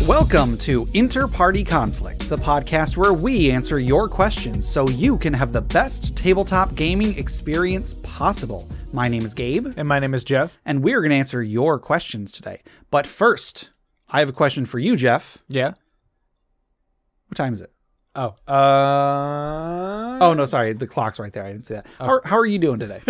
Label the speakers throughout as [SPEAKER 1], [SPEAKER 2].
[SPEAKER 1] Welcome to InterPartyConflict, the podcast where we answer your questions so you can have the best tabletop gaming experience possible. My name is Gabe.
[SPEAKER 2] And my name is Jeff.
[SPEAKER 1] And we're going to answer your questions today. But first, I have a question for you, Jeff.
[SPEAKER 2] Yeah?
[SPEAKER 1] What time is it?
[SPEAKER 2] Oh.
[SPEAKER 1] Oh, no, sorry. The clock's right there. I didn't see that.
[SPEAKER 2] Oh.
[SPEAKER 1] How are you doing today?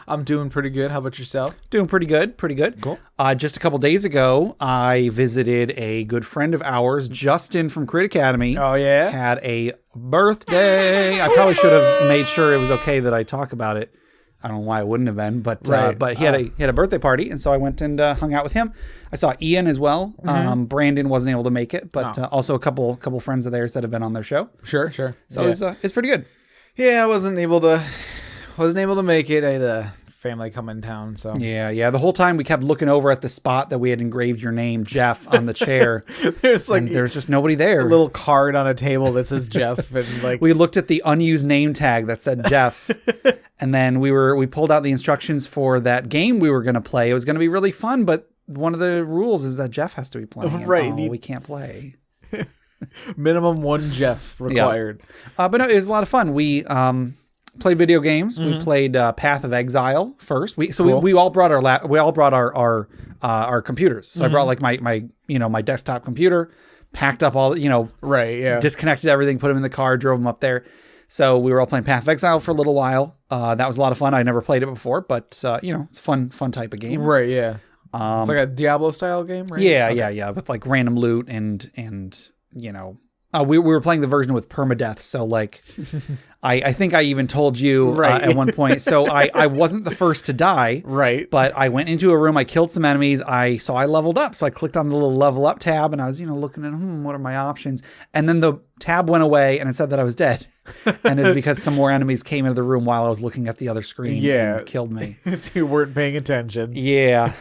[SPEAKER 2] I'm doing pretty good. How about yourself?
[SPEAKER 1] Doing pretty good. Pretty good.
[SPEAKER 2] Cool.
[SPEAKER 1] Just a couple days ago, I visited a good friend of ours, Justin from Crit Academy.
[SPEAKER 2] Oh, yeah?
[SPEAKER 1] Had a birthday. I probably should have made sure it was okay that I talk about it. I don't know why it wouldn't have been, but
[SPEAKER 2] Right.
[SPEAKER 1] but he had a birthday party, and so I went and hung out with him. I saw Ian as well.
[SPEAKER 2] Mm-hmm.
[SPEAKER 1] Brandon wasn't able to make it, but also a couple friends of theirs that have been on their show.
[SPEAKER 2] Sure.
[SPEAKER 1] So
[SPEAKER 2] yeah.
[SPEAKER 1] it's pretty good.
[SPEAKER 2] Yeah, I wasn't able to make it. I had a family come in town, so.
[SPEAKER 1] Yeah. The whole time we kept looking over at the spot that we had engraved your name, Jeff, on the chair. There's just nobody there.
[SPEAKER 2] A little card on a table that says Jeff, and like
[SPEAKER 1] we looked at the unused name tag that said Jeff. And then we pulled out the instructions for that game we were going to play. It was going to be really fun, but one of the rules is that Jeff has to be playing.
[SPEAKER 2] Right.
[SPEAKER 1] We can't play.
[SPEAKER 2] minimum one Jeff required.
[SPEAKER 1] Yeah. But no, it was a lot of fun. We played video games. Mm-hmm. We played Path of Exile first. We all brought our computers. So I brought like my desktop computer, packed up all
[SPEAKER 2] right, yeah,
[SPEAKER 1] disconnected everything, put them in the car, drove them up there. So we were all playing Path of Exile for a little while. That was a lot of fun. I never played it before, but it's a fun type of game.
[SPEAKER 2] Right, yeah. It's like a Diablo style game, right?
[SPEAKER 1] Yeah, okay. yeah, with like random loot and we were playing the version with permadeath. So like, I think I even told you
[SPEAKER 2] right.
[SPEAKER 1] At one point. So I wasn't the first to die,
[SPEAKER 2] right?
[SPEAKER 1] But I went into a room, I killed some enemies. I leveled up. So I clicked on the little level up tab, and I was looking at what are my options, and then the tab went away, and it said that I was dead. And it's because some more enemies came into the room while I was looking at the other screen and killed me.
[SPEAKER 2] So you weren't paying attention.
[SPEAKER 1] Yeah.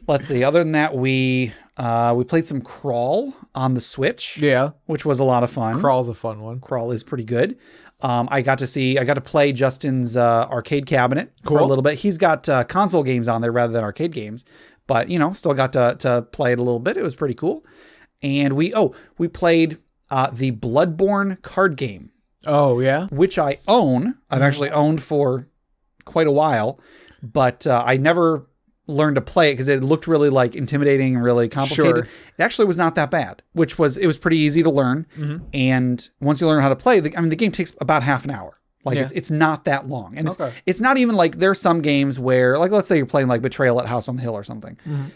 [SPEAKER 1] Let's see. Other than that, we played some Crawl on the Switch.
[SPEAKER 2] Yeah.
[SPEAKER 1] Which was a lot of fun.
[SPEAKER 2] Crawl's a fun one.
[SPEAKER 1] Crawl is pretty good. I got to play Justin's arcade cabinet for a little bit. He's got console games on there rather than arcade games, but still got to play it a little bit. It was pretty cool. And we played the Bloodborne card game.
[SPEAKER 2] Oh, yeah?
[SPEAKER 1] Which I own. I've actually owned for quite a while, but I never learned to play it because it looked really like intimidating and really complicated.
[SPEAKER 2] Sure.
[SPEAKER 1] It actually was not that bad, it was pretty easy to learn. Mm-hmm. And once you learn how to play, the game takes about half an hour. Like it's not that long. And it's not even like there's some games where, like, let's say you're playing like Betrayal at House on the Hill or something. Mm-hmm.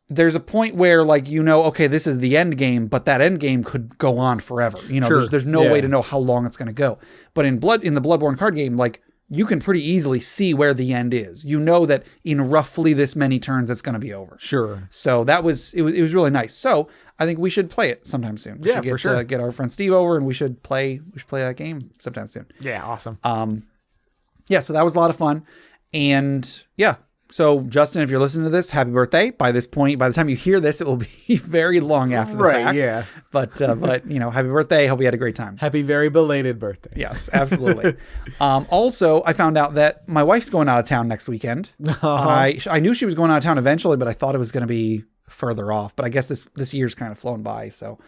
[SPEAKER 1] There's a point where okay, this is the end game, but that end game could go on forever.
[SPEAKER 2] Sure.
[SPEAKER 1] There's no way to know how long it's going to go. But in the Bloodborne card game, like, you can pretty easily see where the end is. You know that in roughly this many turns, it's going to be over.
[SPEAKER 2] Sure.
[SPEAKER 1] So it was really nice. So I think we should play it sometime soon.
[SPEAKER 2] Yeah, for sure.
[SPEAKER 1] Get our friend Steve over, and we should play that game sometime soon.
[SPEAKER 2] Yeah, awesome.
[SPEAKER 1] So that was a lot of fun. And yeah. So, Justin, if you're listening to this, happy birthday. By this point, by the time you hear this, it will be very long after the fact.
[SPEAKER 2] Right, yeah.
[SPEAKER 1] But happy birthday. Hope you had a great time.
[SPEAKER 2] Happy very belated birthday.
[SPEAKER 1] Yes, absolutely. Also, I found out that my wife's going out of town next weekend. I knew she was going out of town eventually, but I thought it was going to be further off. But I guess this year's kind of flown by. So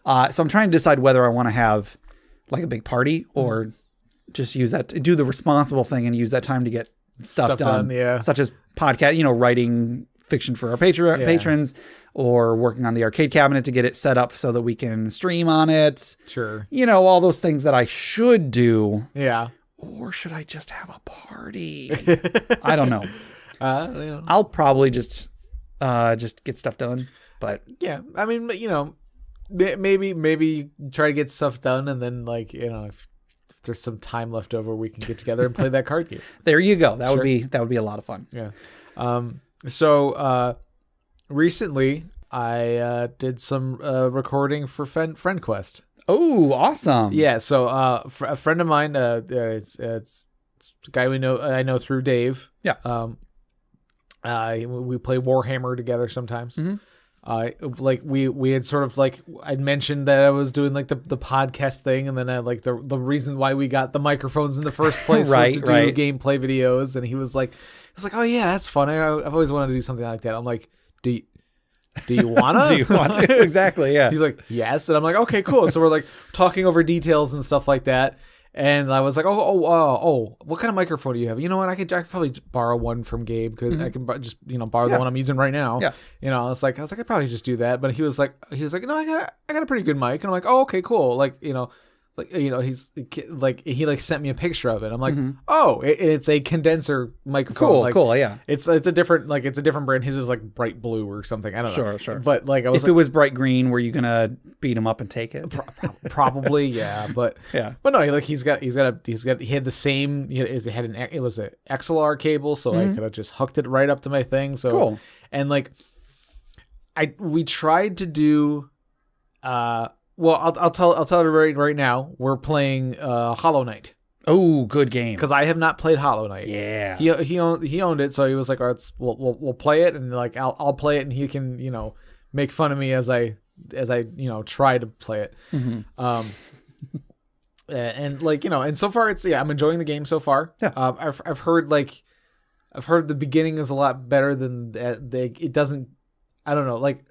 [SPEAKER 1] I'm trying to decide whether I want to have like a big party or just do the responsible thing and use that time to get stuff done, such as podcast, writing fiction for our patrons, or working on the arcade cabinet to get it set up so that we can stream on it.
[SPEAKER 2] Sure.
[SPEAKER 1] All those things that I should do.
[SPEAKER 2] Yeah.
[SPEAKER 1] Or should I just have a party? I don't know. I'll probably just get stuff done. But
[SPEAKER 2] yeah, I mean, maybe try to get stuff done, and then if there's some time left over, we can get together and play that card game.
[SPEAKER 1] There you go. That would be a lot of fun.
[SPEAKER 2] Yeah. So recently I did some recording for FriendQuest.
[SPEAKER 1] Oh, awesome.
[SPEAKER 2] Yeah. So a friend of mine, it's a guy I know through Dave.
[SPEAKER 1] Yeah.
[SPEAKER 2] We play Warhammer together sometimes. Mm-hmm. We had sort of I'd mentioned that I was doing the podcast thing, and then I the reason why we got the microphones in the first place was to do gameplay videos, and he was like, oh yeah, that's fun. I've always wanted to do something like that. I'm like, do do you wanna?
[SPEAKER 1] Do you want to? Exactly, yeah.
[SPEAKER 2] He's like, yes. And I'm like, okay, cool. So we're like talking over details and stuff like that. And I was like, what kind of microphone do you have? You know what? I could probably borrow one from Gabe because I can just borrow the one I'm using right now.
[SPEAKER 1] Yeah.
[SPEAKER 2] I was like, I'd probably just do that. But he was like, no, I got a pretty good mic. And I'm like, oh, okay, cool. He's like he sent me a picture of it. I'm like, it's a condenser microphone.
[SPEAKER 1] Cool, yeah.
[SPEAKER 2] It's a different brand. His is like bright blue or something. I don't know.
[SPEAKER 1] Sure.
[SPEAKER 2] But like,
[SPEAKER 1] if it was bright green, were you gonna beat him up and take it?
[SPEAKER 2] Probably, yeah. But
[SPEAKER 1] yeah.
[SPEAKER 2] But no, he had the same. It was an XLR cable, so I could have just hooked it right up to my thing. So
[SPEAKER 1] cool.
[SPEAKER 2] And like, we tried to do. Well, I'll tell everybody right now. We're playing Hollow Knight.
[SPEAKER 1] Oh, good game.
[SPEAKER 2] Because I have not played Hollow Knight.
[SPEAKER 1] Yeah.
[SPEAKER 2] He owned it, so he was like, "All right, we'll play it," and like I'll play it, and he can make fun of me as I try to play it. Mm-hmm. And like and so far I'm enjoying the game so far.
[SPEAKER 1] Yeah.
[SPEAKER 2] I've heard the beginning is a lot better than it doesn't. I don't know, like.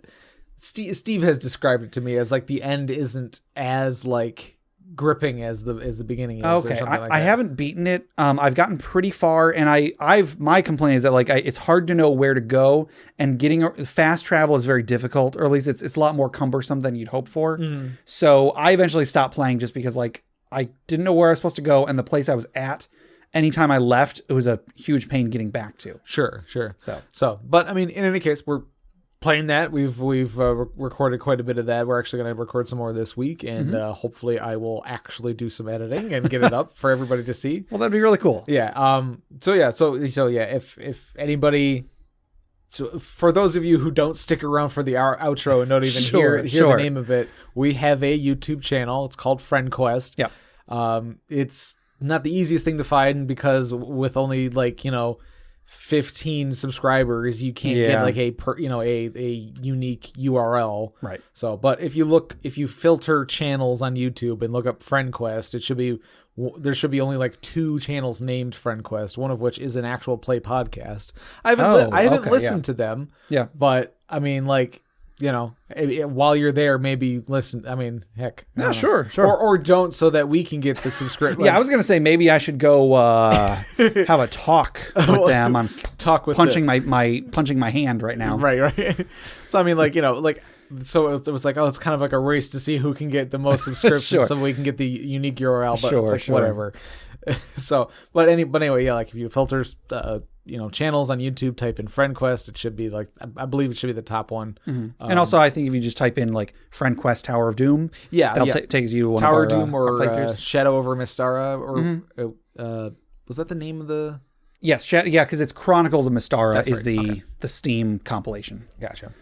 [SPEAKER 2] Steve has described it to me as like the end isn't as like gripping as the beginning is.
[SPEAKER 1] Okay,
[SPEAKER 2] or something like
[SPEAKER 1] I
[SPEAKER 2] that.
[SPEAKER 1] haven't beaten it. I've gotten pretty far, and my complaint is that like it's hard to know where to go, and getting fast travel is very difficult, or at least it's a lot more cumbersome than you'd hope for. Mm. So I eventually stopped playing just because like I didn't know where I was supposed to go, and the place I was at. Anytime I left, it was a huge pain getting back to.
[SPEAKER 2] Sure. So, but I mean, in any case, we're playing that. We've recorded quite a bit of that. We're actually going to record some more this week, and hopefully I will actually do some editing and get it up for everybody to see.
[SPEAKER 1] Well, that'd be really cool.
[SPEAKER 2] Yeah. So if anybody, so for those of you who don't stick around for the outro and don't even hear the name of it, we have a YouTube channel. It's called FriendQuest.
[SPEAKER 1] Yeah.
[SPEAKER 2] It's not the easiest thing to find because with only 15 subscribers, you can't get like a unique URL.
[SPEAKER 1] Right.
[SPEAKER 2] So, but if you filter channels on YouTube and look up FriendQuest, there should be only like 2 channels named FriendQuest, one of which is an actual play podcast. I haven't listened to them.
[SPEAKER 1] Yeah.
[SPEAKER 2] But I mean, like, while you're there, maybe listen. I mean, heck.
[SPEAKER 1] Yeah, sure.
[SPEAKER 2] Or don't, so that we can get the subscription.
[SPEAKER 1] Yeah, I was gonna say maybe I should go have a talk with them. I'm punching my hand right now.
[SPEAKER 2] Right. So I mean, so it was like, it's kind of like a race to see who can get the most subscriptions, so we can get the unique URL. But it's like whatever. So, but anyway, yeah. Like if you filters, channels on YouTube, type in FriendQuest. It should be like, I believe it should be the top one. Mm-hmm.
[SPEAKER 1] And also, I think if you just type in like FriendQuest Tower of Doom,
[SPEAKER 2] that'll
[SPEAKER 1] take you to one
[SPEAKER 2] Tower
[SPEAKER 1] of our,
[SPEAKER 2] of Doom or Shadow over Mystara, or was that the name of the?
[SPEAKER 1] Yes, because it's Chronicles of Mystara is
[SPEAKER 2] right.
[SPEAKER 1] the Steam compilation.
[SPEAKER 2] Gotcha.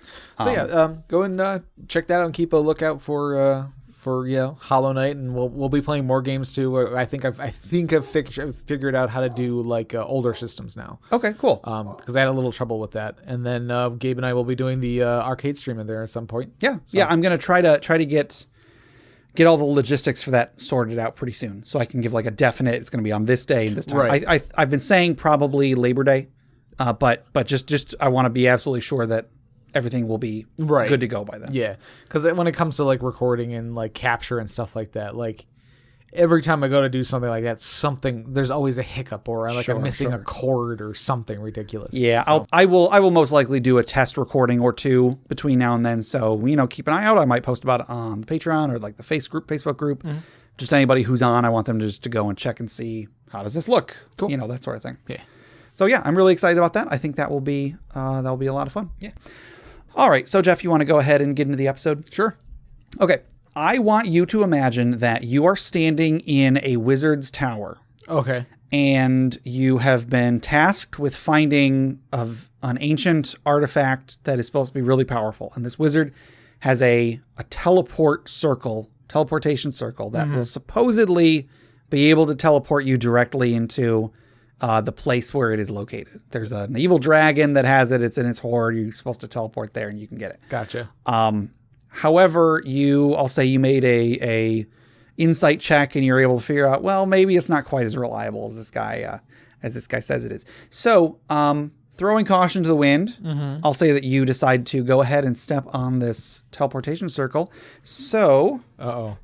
[SPEAKER 2] So go and check that out and keep a lookout for Hollow Knight, and we'll be playing more games too. I think I've figured out how to do like older systems now.
[SPEAKER 1] Okay, cool.
[SPEAKER 2] Because I had a little trouble with that, and then Gabe and I will be doing the arcade stream in there at some point.
[SPEAKER 1] Yeah, I'm gonna try to get all the logistics for that sorted out pretty soon, so I can give like a definite. It's gonna be on this day and this time.
[SPEAKER 2] Right.
[SPEAKER 1] I've been saying probably Labor Day, but just I want to be absolutely sure that everything will be good to go by then.
[SPEAKER 2] Yeah, because when it comes to like recording and like capture and stuff like that, like every time I go to do something like that, there's always a hiccup or like I'm missing a chord or something ridiculous.
[SPEAKER 1] Yeah, so. I will most likely do a test recording or two between now and then. So keep an eye out. I might post about it on the Patreon or like the Facebook group. Mm-hmm. Just anybody who's on, I want them to go and check and see how does this look.
[SPEAKER 2] Cool.
[SPEAKER 1] That sort of thing.
[SPEAKER 2] Yeah.
[SPEAKER 1] So yeah, I'm really excited about that. I think that will be a lot of fun.
[SPEAKER 2] Yeah.
[SPEAKER 1] All right, so Jeff, you want to go ahead and get into the episode?
[SPEAKER 2] Sure.
[SPEAKER 1] Okay. I want you to imagine that you are standing in a wizard's tower.
[SPEAKER 2] Okay.
[SPEAKER 1] And you have been tasked with finding an ancient artifact that is supposed to be really powerful. And this wizard has a teleportation circle that will supposedly be able to teleport you directly into the place where it is located. There's an evil dragon that has it. It's in its hoard. You're supposed to teleport there and you can get it.
[SPEAKER 2] Gotcha.
[SPEAKER 1] However, I'll say you made a insight check and you're able to figure out, well, maybe it's not quite as reliable as this guy says it is. So, throwing caution to the wind, I'll say that you decide to go ahead and step on this teleportation circle. So...
[SPEAKER 2] Uh-oh.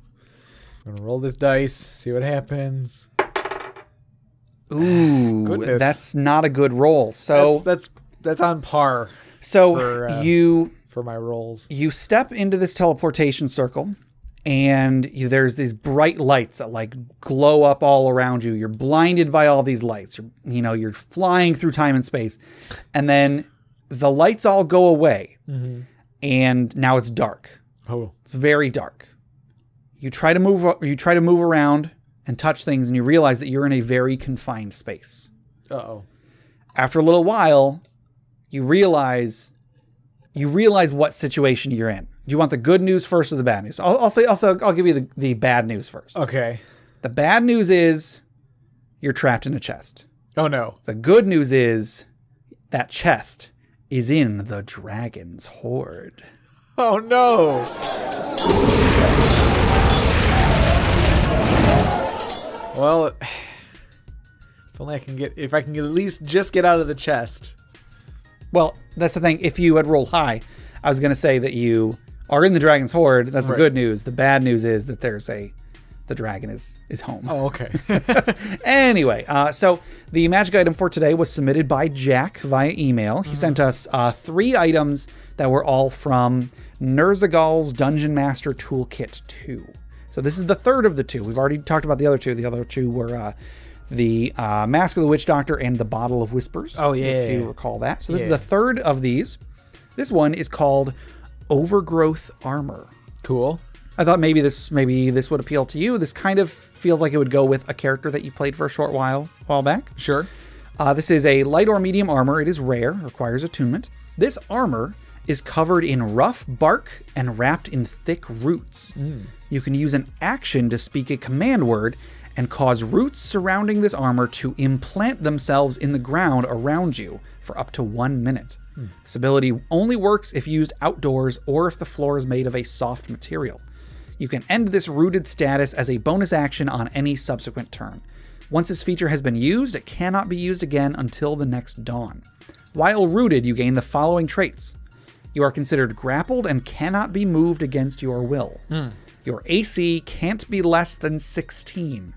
[SPEAKER 2] I'm going to roll this dice, see what happens.
[SPEAKER 1] Ooh,
[SPEAKER 2] Goodness.
[SPEAKER 1] That's not a good roll. So
[SPEAKER 2] that's on par.
[SPEAKER 1] So
[SPEAKER 2] for my rolls.
[SPEAKER 1] You step into this teleportation circle, and there's these bright lights that like glow up all around you. You're blinded by all these lights. You're flying through time and space, and then the lights all go away, and now it's dark.
[SPEAKER 2] Oh,
[SPEAKER 1] it's very dark. You try to move around and touch things, and you realize that you're in a very confined space.
[SPEAKER 2] Uh-oh.
[SPEAKER 1] After a little while, you realize what situation you're in. Do you want the good news first or the bad news? I'll give you the bad news first.
[SPEAKER 2] Okay.
[SPEAKER 1] The bad news is you're trapped in a chest.
[SPEAKER 2] Oh no.
[SPEAKER 1] The good news is that chest is in the dragon's hoard.
[SPEAKER 2] Oh no. Well, if I can at least just get out of the chest.
[SPEAKER 1] Well, that's the thing. If you had rolled high, I was going to say that you are in the dragon's hoard. That's the good news. The bad news is that the dragon is home.
[SPEAKER 2] Oh, okay.
[SPEAKER 1] Anyway, so the magic item for today was submitted by Jack via email. He sent us 3 items that were all from Nerzagal's Dungeon Master Toolkit 2. So this is the third of the 2. We've already talked about the other 2. The other 2 were the Mask of the Witch Doctor and the Bottle of Whispers.
[SPEAKER 2] Oh, yeah.
[SPEAKER 1] If you recall that. So this is the third of these. This one is called Overgrowth Armor.
[SPEAKER 2] Cool.
[SPEAKER 1] I thought maybe this would appeal to you. This kind of feels like it would go with a character that you played for a short while back.
[SPEAKER 2] Sure.
[SPEAKER 1] This is a light or medium armor. It is rare, requires attunement. This armor is covered in rough bark and wrapped in thick roots. You can use an action to speak a command word and cause roots surrounding this armor to implant themselves in the ground around you for up to 1 minute. This ability only works if used outdoors or if the floor is made of a soft material. You can end this rooted status as a bonus action on any subsequent turn. Once this feature has been used, it cannot be used again until the next dawn. While rooted, you gain the following traits. You are considered grappled and cannot be moved against your will. Your AC can't be less than 16.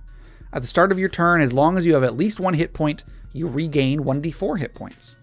[SPEAKER 1] At the start of your turn, as long as you have at least 1 hit point, you regain 1d4 hit points.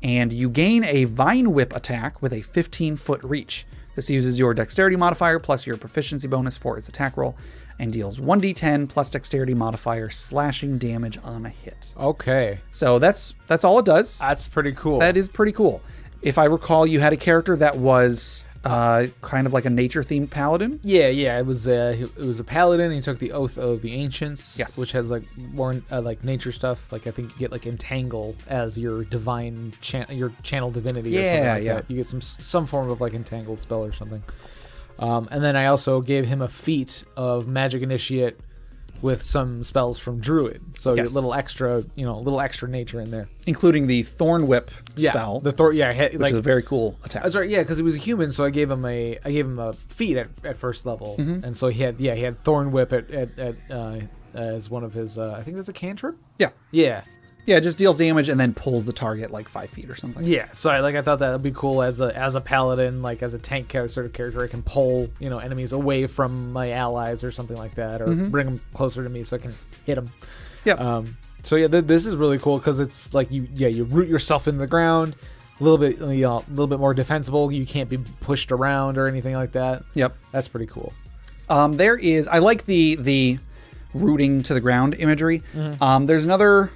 [SPEAKER 1] And you gain a Vine Whip attack with a 15-foot reach. This uses your dexterity modifier plus your proficiency bonus for its attack roll and deals 1d10 plus dexterity modifier slashing damage on a hit.
[SPEAKER 2] Okay.
[SPEAKER 1] So that's all it does.
[SPEAKER 2] That's pretty cool.
[SPEAKER 1] That is pretty cool. If I recall, you had a character that was kind of like a nature-themed paladin.
[SPEAKER 2] Yeah. It was a paladin. He took the Oath of the Ancients, which has like more like nature stuff. Like I think you get like Entangle as your divine your channel divinity. Or something like that. You get some form of like entangled spell or something. And then I also gave him a feat of Magic Initiate with some spells from Druid. So a little extra nature in there.
[SPEAKER 1] Including the Thorn Whip spell.
[SPEAKER 2] The Thorn,
[SPEAKER 1] which is a very cool attack.
[SPEAKER 2] That's right, because he was a human, so I gave him a feat at first level. And so he had Thorn Whip as one of his I think that's a cantrip?
[SPEAKER 1] Yeah, it just deals damage and then pulls the target like 5 feet or something.
[SPEAKER 2] Yeah, so I thought that would be cool as a paladin, like as a tank sort of character. I can pull enemies away from my allies or something like that, or bring them closer to me so I can hit them.
[SPEAKER 1] Yeah.
[SPEAKER 2] So this is really cool because it's like you root yourself in the ground, a little bit more defensible. You can't be pushed around or anything like that.
[SPEAKER 1] Yep,
[SPEAKER 2] that's pretty cool.
[SPEAKER 1] I like the rooting to the ground imagery. There's another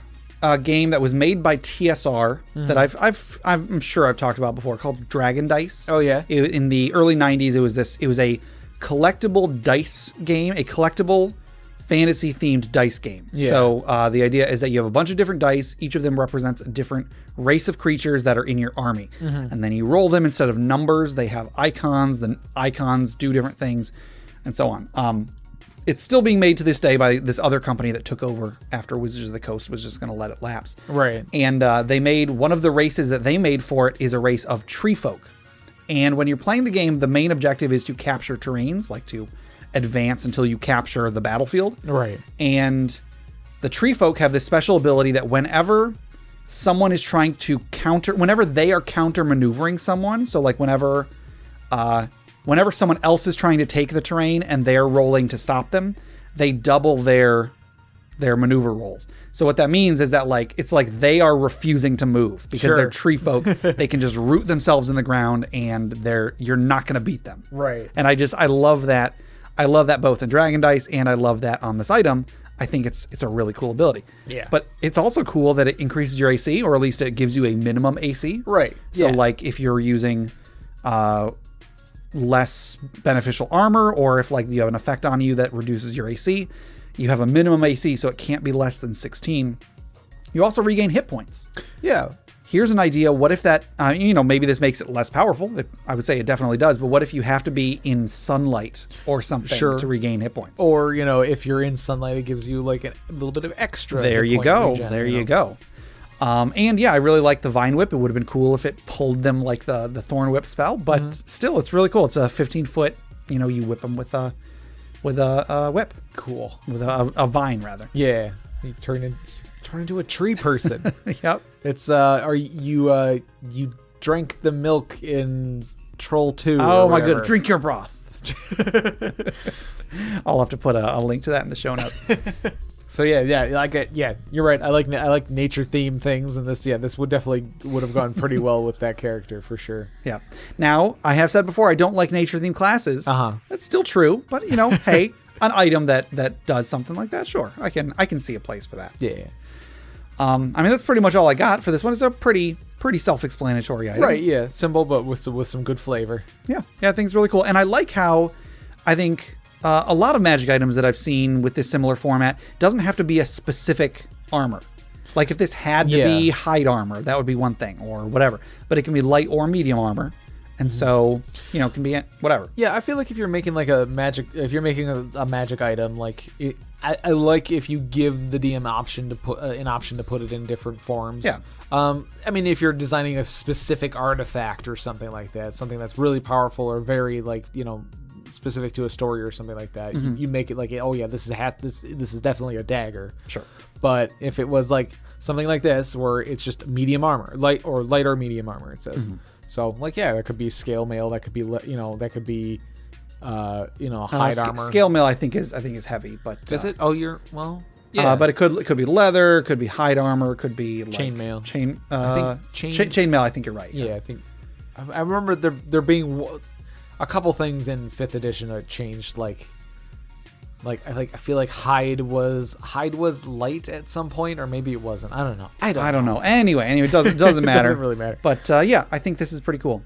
[SPEAKER 1] game that was made by TSR that I'm sure I've talked about before, called Dragon Dice.
[SPEAKER 2] Oh yeah.
[SPEAKER 1] In the early 90s, it was a collectible dice game, a collectible fantasy themed dice game. Yeah. So the idea is that you have a bunch of different dice. Each of them represents a different race of creatures that are in your army. And then you roll them instead of numbers. They have icons. The icons do different things and so on. It's still being made to this day by this other company that took over after Wizards of the Coast was just going to let it lapse.
[SPEAKER 2] Right.
[SPEAKER 1] And they made one of the races that they made for it is a race of tree folk. And when you're playing the game, the main objective is to capture terrains, like to advance until you capture the battlefield.
[SPEAKER 2] Right.
[SPEAKER 1] And the tree folk have this special ability that whenever someone is trying to whenever they are counter maneuvering someone. So like whenever someone else is trying to take the terrain and they're rolling to stop them, they double their maneuver rolls. So what that means is that like it's like they are refusing to move because they're tree folk. They can just root themselves in the ground and you're not going to beat them.
[SPEAKER 2] Right.
[SPEAKER 1] And I love that. I love that both in Dragon Dice and I love that on this item. I think it's a really cool ability.
[SPEAKER 2] Yeah.
[SPEAKER 1] But it's also cool that it increases your AC, or at least it gives you a minimum AC.
[SPEAKER 2] Right.
[SPEAKER 1] So like if you're using less beneficial armor, or if like you have an effect on you that reduces your AC, you have a minimum AC, so it can't be less than 16. You also regain hit points.
[SPEAKER 2] Yeah.
[SPEAKER 1] Here's an idea. What if that, maybe this makes it less powerful. I would say it definitely does. But what if you have to be in sunlight or something to regain hit points?
[SPEAKER 2] Or, if you're in sunlight, it gives you like a little bit of extra.
[SPEAKER 1] There you go. You go. And yeah, I really like the Vine Whip. It would have been cool if it pulled them like the Thorn Whip spell. But still, it's really cool. It's a 15-foot, you whip them with a whip.
[SPEAKER 2] Cool.
[SPEAKER 1] With a vine, rather.
[SPEAKER 2] Yeah. You turn into a tree person.
[SPEAKER 1] Yep.
[SPEAKER 2] It's you drank the milk in Troll 2.
[SPEAKER 1] Oh my goodness. Drink your broth. I'll have to put a link to that in the show notes.
[SPEAKER 2] So you're right. I like nature theme things, and this would have gone pretty well with that character for sure.
[SPEAKER 1] Yeah. Now, I have said before I don't like nature theme classes. That's still true, but hey, an item that does something like that, sure. I can see a place for that.
[SPEAKER 2] Yeah.
[SPEAKER 1] That's pretty much all I got for this one. It's a pretty self-explanatory item.
[SPEAKER 2] Right, yeah. Simple, but with some good flavor.
[SPEAKER 1] Yeah. Yeah, I think it's really cool. And I like how I think a lot of Magic items that I've seen with this similar format doesn't have to be a specific armor. Like if this had to be hide armor, that would be one thing, or whatever. But it can be light or medium armor. And so, it can be whatever.
[SPEAKER 2] Yeah, I feel like if you're making a magic item, like I like if you give the DM option to put it in different forms.
[SPEAKER 1] Yeah.
[SPEAKER 2] If you're designing a specific artifact or something like that, something that's really powerful or very specific to a story or something like that, you make it like, oh yeah, this is a hat. This is definitely a dagger.
[SPEAKER 1] Sure.
[SPEAKER 2] But if it was like something like this, where it's just medium armor, light or medium armor, it says. So that could be scale mail. That could be hide armor.
[SPEAKER 1] Scale mail I think is heavy, but
[SPEAKER 2] is it? Oh, yeah.
[SPEAKER 1] But it could be leather, could be hide armor, could be like
[SPEAKER 2] chainmail.
[SPEAKER 1] Chainmail. I think you're right.
[SPEAKER 2] Yeah, I think I remember there being a couple things in 5th edition that changed. I feel like hide was light at some point, or maybe it wasn't. I don't know. I don't know.
[SPEAKER 1] Anyway, it doesn't matter.
[SPEAKER 2] It doesn't really matter.
[SPEAKER 1] But I think this is pretty cool.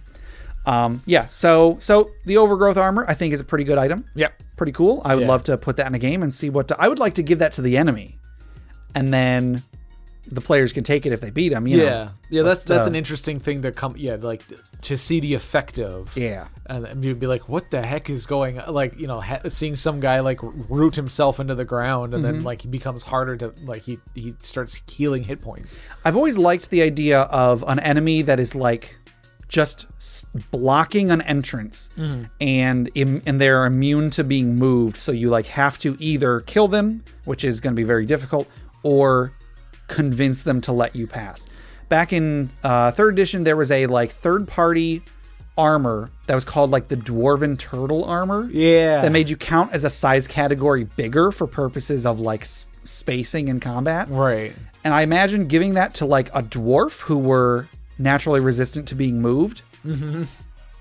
[SPEAKER 1] So the overgrowth armor I think is a pretty good item.
[SPEAKER 2] Yep.
[SPEAKER 1] Pretty cool. I would love to put that in a game and see what I would like to give that to the enemy, and then the players can take it if they beat them.
[SPEAKER 2] That's an interesting thing to come. Yeah, like to see the effect of. Yeah, and you'd be like, "What the heck is going?" Like seeing some guy like root himself into the ground, and then like he becomes harder to like he starts healing hit points.
[SPEAKER 1] I've always liked the idea of an enemy that is like just blocking an entrance, and they're immune to being moved. So you like have to either kill them, which is going to be very difficult, or convince them to let you pass. Back in 3rd edition, there was a like third-party armor that was called like the Dwarven Turtle armor.
[SPEAKER 2] Yeah.
[SPEAKER 1] That made you count as a size category bigger for purposes of like spacing in combat.
[SPEAKER 2] Right.
[SPEAKER 1] And I imagine giving that to like a dwarf who were naturally resistant to being moved.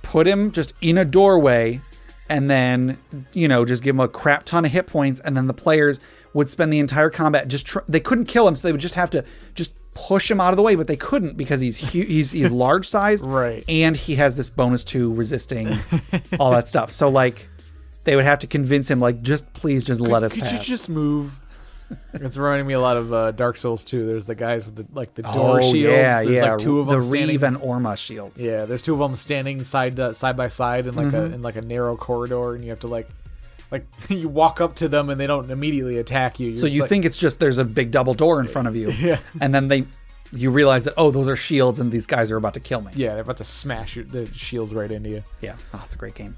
[SPEAKER 1] Put him just in a doorway, and then just give him a crap ton of hit points, and then the players would spend the entire combat they couldn't kill him, so they would just have to just push him out of the way, but they couldn't because he's large sized,
[SPEAKER 2] right? And
[SPEAKER 1] he has this bonus to resisting all that stuff. So like they would have to convince him like please let us pass.
[SPEAKER 2] Could you just move? It's reminding me a lot of Dark Souls 2. There's the guys with the door shields. There's like two of them
[SPEAKER 1] the Reeve and Orma shields.
[SPEAKER 2] Yeah, there's two of them standing side by side in like a narrow corridor, and you have to like you walk up to them and they don't immediately attack you.
[SPEAKER 1] So you think it's just there's a big double door in front of you.
[SPEAKER 2] Yeah.
[SPEAKER 1] And then you realize that, oh, those are shields and these guys are about to kill me.
[SPEAKER 2] Yeah, they're about to smash the shields right into you.
[SPEAKER 1] Yeah. Oh, it's a great game.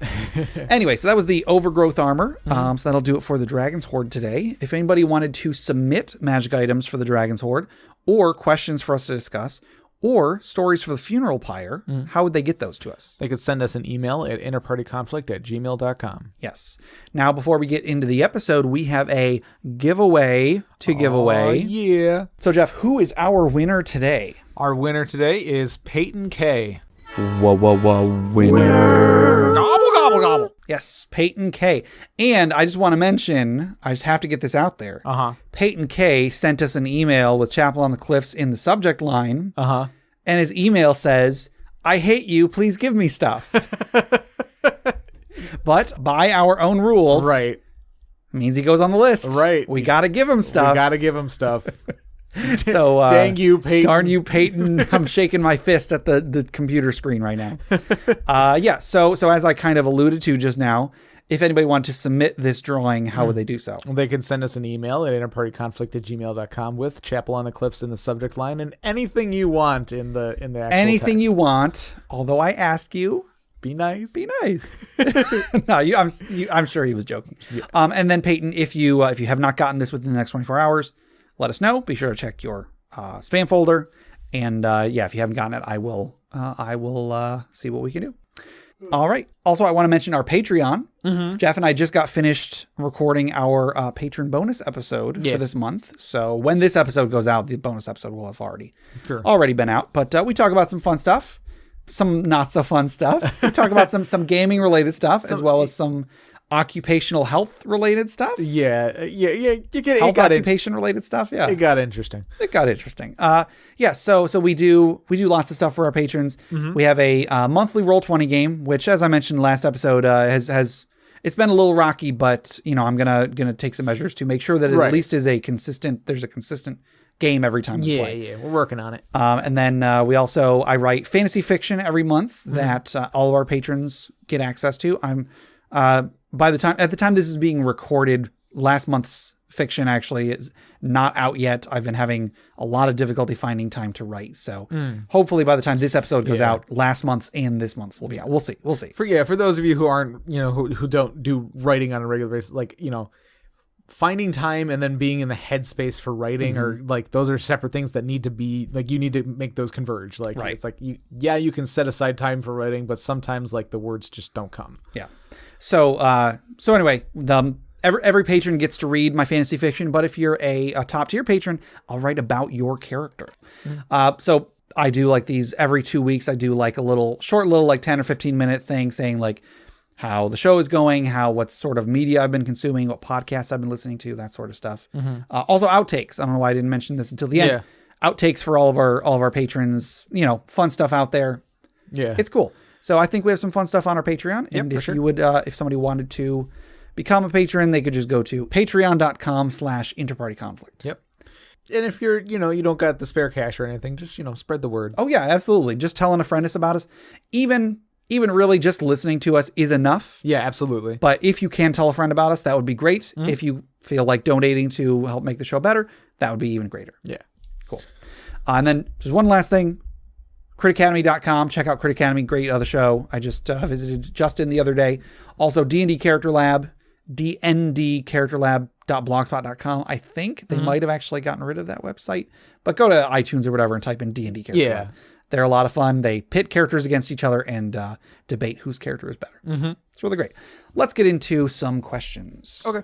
[SPEAKER 1] Anyway, so that was the Overgrowth Armor. So that'll do it for the Dragon's Horde today. If anybody wanted to submit magic items for the Dragon's Horde, or questions for us to discuss, or stories for the Funeral Pyre, how would they get those to us?
[SPEAKER 2] They could send us an email at interpartyconflict@gmail.com.
[SPEAKER 1] Yes. Now, before we get into the episode, we have a giveaway to give away.
[SPEAKER 2] Oh, yeah.
[SPEAKER 1] So, Jeff, who is our winner today?
[SPEAKER 2] Our winner today is Peyton K.
[SPEAKER 1] Winner. Gobble, gobble, gobble. Yes, Peyton K. And I just want to mention, I just have to get this out there. Peyton K sent us an email with Chapel on the Cliffs in the subject line. And his email says, I hate you, please give me stuff. But by our own rules,
[SPEAKER 2] right,
[SPEAKER 1] means he goes on the list.
[SPEAKER 2] Right.
[SPEAKER 1] We got to give him stuff. So
[SPEAKER 2] dang you, Peyton.
[SPEAKER 1] Darn you, Peyton. I'm shaking my fist at the computer screen right now. Yeah. So as I kind of alluded to just now, if anybody wanted to submit this drawing, how would they do so?
[SPEAKER 2] They can send us an email at interpartyconflict@gmail.com with Chapel on the Cliffs in the subject line and anything you want in the actual
[SPEAKER 1] anything
[SPEAKER 2] text.
[SPEAKER 1] You want. Although I ask you,
[SPEAKER 2] be nice.
[SPEAKER 1] Be nice. No, I'm sure he was joking. Yeah. And then Peyton, if you have not gotten this within the next 24 hours, let us know. Be sure to check your spam folder. And if you haven't gotten it, I will see what we can do. All right. Also, I want to mention our Patreon. Jeff and I just got finished recording our patron bonus episode for this month. So when this episode goes out, the bonus episode will have already been out. But we talk about some fun stuff, some not so fun stuff. We talk about some gaming related stuff, as well as some occupational health related stuff.
[SPEAKER 2] Yeah. You get
[SPEAKER 1] health occupation related stuff. Yeah,
[SPEAKER 2] it got interesting.
[SPEAKER 1] So we do lots of stuff for our patrons. We have a monthly Roll20 game, which, as I mentioned last episode, has it's been a little rocky, but I'm gonna take some measures to make sure that it at least is there's a consistent game every time we play.
[SPEAKER 2] Yeah, we're working on it.
[SPEAKER 1] And then I write fantasy fiction every month that all of our patrons get access to. At the time this is being recorded, last month's fiction actually is not out yet. I've been having a lot of difficulty finding time to write. So hopefully by the time this episode goes out, last month's and this month's will be out. We'll see.
[SPEAKER 2] For those of you who aren't, who don't do writing on a regular basis, finding time and then being in the headspace for writing or those are separate things that need to be you need to make those converge. It's you can set aside time for writing, but sometimes the words just don't come. Yeah.
[SPEAKER 1] So anyway, every patron gets to read my fantasy fiction, but if you're a top tier patron, I'll write about your character. So I do these every 2 weeks. I do a short 10 or 15 minute thing saying how the show is going, what sort of media I've been consuming, what podcasts I've been listening to, that sort of stuff. Also outtakes. I don't know why I didn't mention this until the end. Yeah. Outtakes for all of our patrons, fun stuff out there. Yeah. It's cool. So I think we have some fun stuff on our Patreon. And if you would, if somebody wanted to become a patron, they could just go to patreon.com/InterPartyConflict.
[SPEAKER 2] Yep. And if you're, you don't got the spare cash or anything, just, spread the word.
[SPEAKER 1] Oh yeah, absolutely. Just telling a friend about us. Even really just listening to us is enough.
[SPEAKER 2] Yeah, absolutely.
[SPEAKER 1] But if you can tell a friend about us, that would be great. If you feel like donating to help make the show better, that would be even greater.
[SPEAKER 2] Yeah.
[SPEAKER 1] Cool. And then just one last thing. CritAcademy.com. Check out Crit Academy. Great other show. I just visited Justin the other day. Also, D&D Character Lab, dndcharacterlab.blogspot.com. I think they might have actually gotten rid of that website. But go to iTunes or whatever and type in D&D Character Lab. They're a lot of fun. They pit characters against each other and debate whose character is better. It's really great. Let's get into some questions.
[SPEAKER 2] Okay.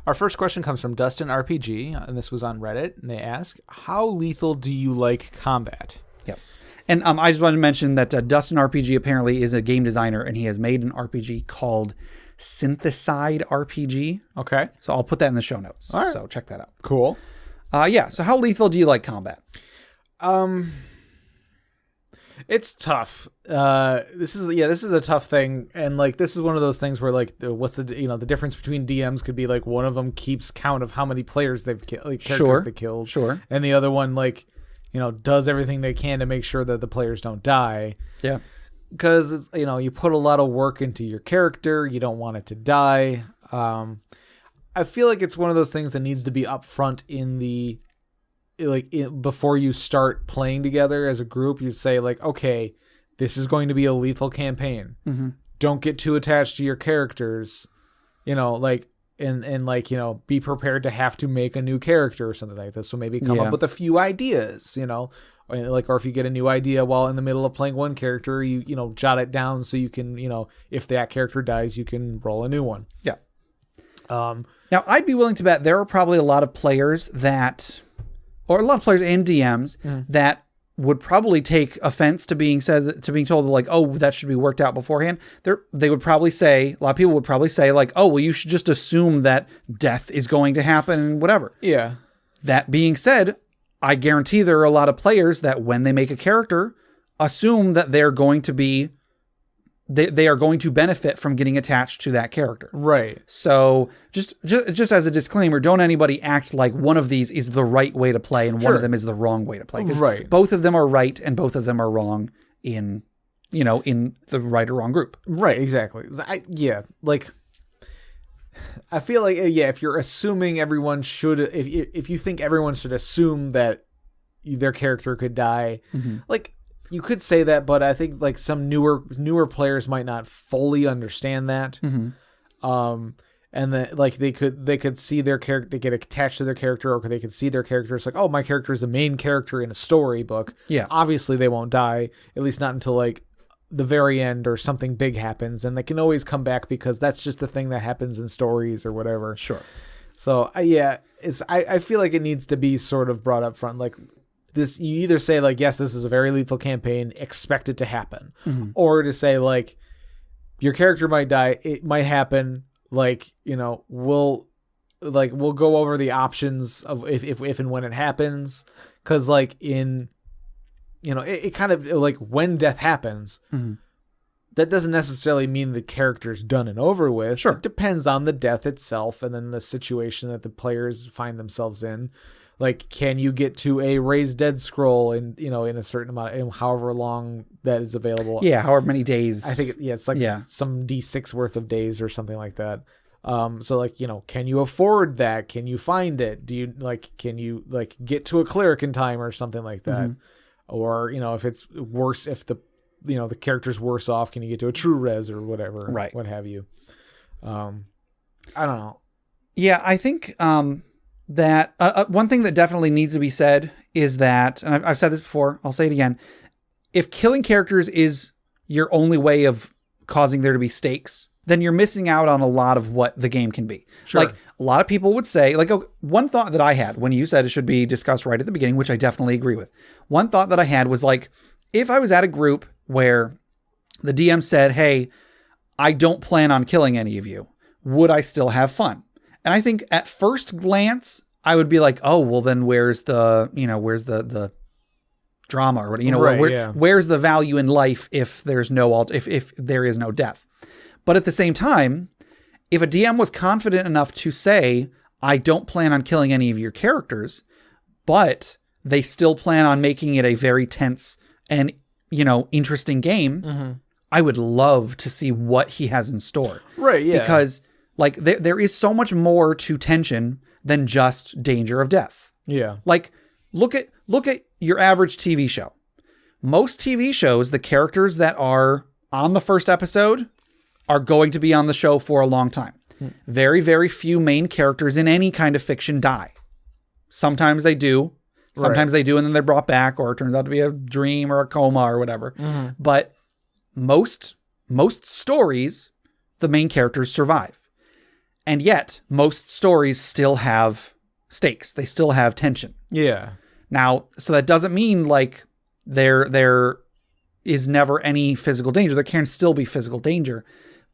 [SPEAKER 2] Our first question comes from Dustin RPG, and this was on Reddit. And they ask, how lethal do you like combat?
[SPEAKER 1] Yes. And I just wanted to mention that Dustin RPG apparently is a game designer, and he has made an RPG called Syntheside RPG.
[SPEAKER 2] Okay.
[SPEAKER 1] So I'll put that in the show notes.
[SPEAKER 2] All right.
[SPEAKER 1] So check that out.
[SPEAKER 2] Cool.
[SPEAKER 1] So how lethal do you like combat?
[SPEAKER 2] It's tough. This is a tough thing, and this is one of those things where what's the the difference between DMs could be one of them keeps count of how many players they've killed, characters they killed, and the other one does everything they can to make sure that the players don't die.
[SPEAKER 1] Yeah.
[SPEAKER 2] Because it's, you put a lot of work into your character. You don't want it to die. I feel like it's one of those things that needs to be upfront in the before you start playing together as a group, you say like, okay, this is going to be a lethal campaign.
[SPEAKER 1] Mm-hmm.
[SPEAKER 2] Don't get too attached to your characters, like, and like, be prepared to have to make a new character or something like that. So maybe come up with a few ideas, or if you get a new idea while in the middle of playing one character, you jot it down so you can, if that character dies, you can roll a new one.
[SPEAKER 1] Yeah. Now I'd be willing to bet there are probably a lot of players and DMs that would probably take offense to being told like, oh, that should be worked out beforehand. They would probably say, a lot of people would probably say like, oh, well, you should just assume that death is going to happen and whatever.
[SPEAKER 2] Yeah.
[SPEAKER 1] That being said, I guarantee there are a lot of players that when they make a character, assume that they're going to be, they are going to benefit from getting attached to that character.
[SPEAKER 2] Right.
[SPEAKER 1] So just as a disclaimer, don't anybody act like one of these is the right way to play and one of them is the wrong way to play.
[SPEAKER 2] Right.
[SPEAKER 1] Both of them are right and both of them are wrong in the right or wrong group.
[SPEAKER 2] Right. Exactly. I feel like, if you're assuming everyone should, if you think everyone should assume that their character could die, like, you could say that, but I think like some newer players might not fully understand that. And that like they could see their character, they get attached to their character, or they could see their character. It's like, oh, my character is the main character in a storybook.
[SPEAKER 1] Yeah.
[SPEAKER 2] Obviously they won't die, at least not until like the very end or something big happens, and they can always come back because that's just the thing that happens in stories or whatever.
[SPEAKER 1] Sure.
[SPEAKER 2] So I feel like it needs to be sort of brought up front, like, this, you either say like, yes, this is a very lethal campaign, expect it to happen, or to say like, your character might die, it might happen, like, we'll go over the options of if and when it happens, because like it kind of like when death happens, that doesn't necessarily mean the character's done and over with.
[SPEAKER 1] Sure.
[SPEAKER 2] It depends on the death itself and then the situation that the players find themselves in. Like, can you get to a raised dead scroll in a certain amount, in however long that is available?
[SPEAKER 1] Yeah, however many days.
[SPEAKER 2] I think it's like some D6 worth of days or something like that. So like, can you afford that? Can you find it? Can you get to a cleric in time or something like that? Or, if it's worse, if the character's worse off, can you get to a true res or whatever?
[SPEAKER 1] Right.
[SPEAKER 2] What have you? I don't know.
[SPEAKER 1] Yeah, I think, that one thing that definitely needs to be said is that, and I've said this before, I'll say it again. If killing characters is your only way of causing there to be stakes, then you're missing out on a lot of what the game can be.
[SPEAKER 2] Sure.
[SPEAKER 1] Like, a lot of people would say, like, one thought that I had when you said it should be discussed right at the beginning, which I definitely agree with. One thought that I had was like, if I was at a group where the DM said, hey, I don't plan on killing any of you, would I still have fun? And I think at first glance, I would be like, oh, well, then where's the drama or whatever, where's the value in life if there's if there is no death? But at the same time, if a DM was confident enough to say, I don't plan on killing any of your characters, but they still plan on making it a very tense and, interesting game, I would love to see what he has in store.
[SPEAKER 2] Right, yeah.
[SPEAKER 1] Because like there is so much more to tension than just danger of death.
[SPEAKER 2] Yeah.
[SPEAKER 1] Like look at your average TV show. Most TV shows, the characters that are on the first episode are going to be on the show for a long time. Very, very few main characters in any kind of fiction die. Sometimes they do. Sometimes they do and then they're brought back, or it turns out to be a dream or a coma or whatever. But most stories, the main characters survive. And yet, most stories still have stakes. They still have tension.
[SPEAKER 2] Yeah.
[SPEAKER 1] Now, so that doesn't mean like there is never any physical danger. There can still be physical danger.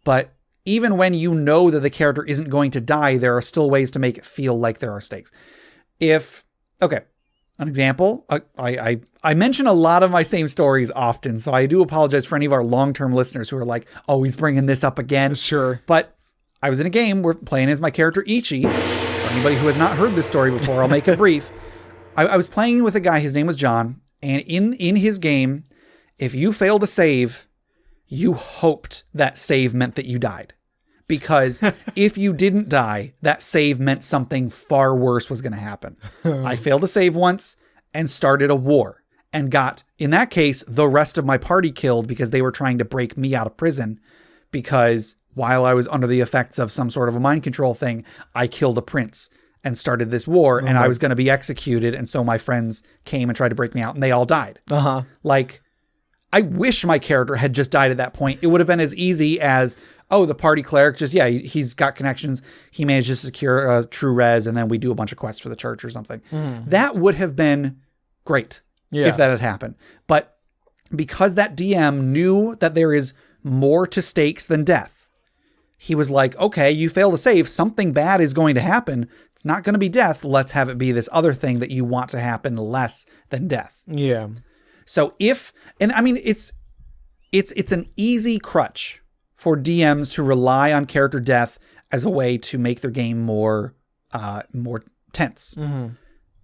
[SPEAKER 1] But even when you know that the character isn't going to die, there are still ways to make it feel like there are stakes. An example, I mention a lot of my same stories often, so I do apologize for any of our long-term listeners who are like, oh, he's bringing this up again.
[SPEAKER 2] Sure.
[SPEAKER 1] But I was in a game, we're playing as my character Ichi. For anybody who has not heard this story before, I'll make it brief. I was playing with a guy, his name was John, and in his game, if you failed to save, you hoped that save meant that you died. because if you didn't die, that save meant something far worse was going to happen. I failed to save once and started a war and got, in that case, the rest of my party killed because they were trying to break me out of prison because while I was under the effects of some sort of a mind control thing, I killed a prince and started this war, and I was going to be executed, and so my friends came and tried to break me out, and they all died. Like, I wish my character had just died at that point. It would have been as easy as, oh, the party cleric just, he's got connections. He managed to secure a true res, and then we do a bunch of quests for the church or something. That would have been great if that had happened. But because that DM knew that there is more to stakes than death, he was like, okay, you fail to save, something bad is going to happen. It's not going to be death. Let's have it be this other thing that you want to happen less than death.
[SPEAKER 2] Yeah.
[SPEAKER 1] So it's an easy crutch for DMs to rely on character death as a way to make their game more tense.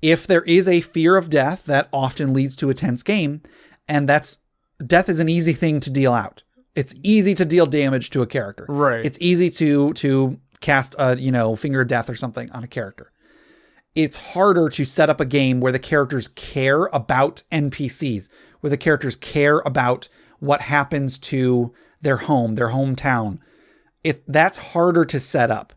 [SPEAKER 1] If there is a fear of death, that often leads to a tense game, and death is an easy thing to deal out. It's easy to deal damage to a character.
[SPEAKER 2] Right.
[SPEAKER 1] It's easy to cast a, finger of death or something on a character. It's harder to set up a game where the characters care about NPCs, where the characters care about what happens to their home, their hometown. That's harder to set up.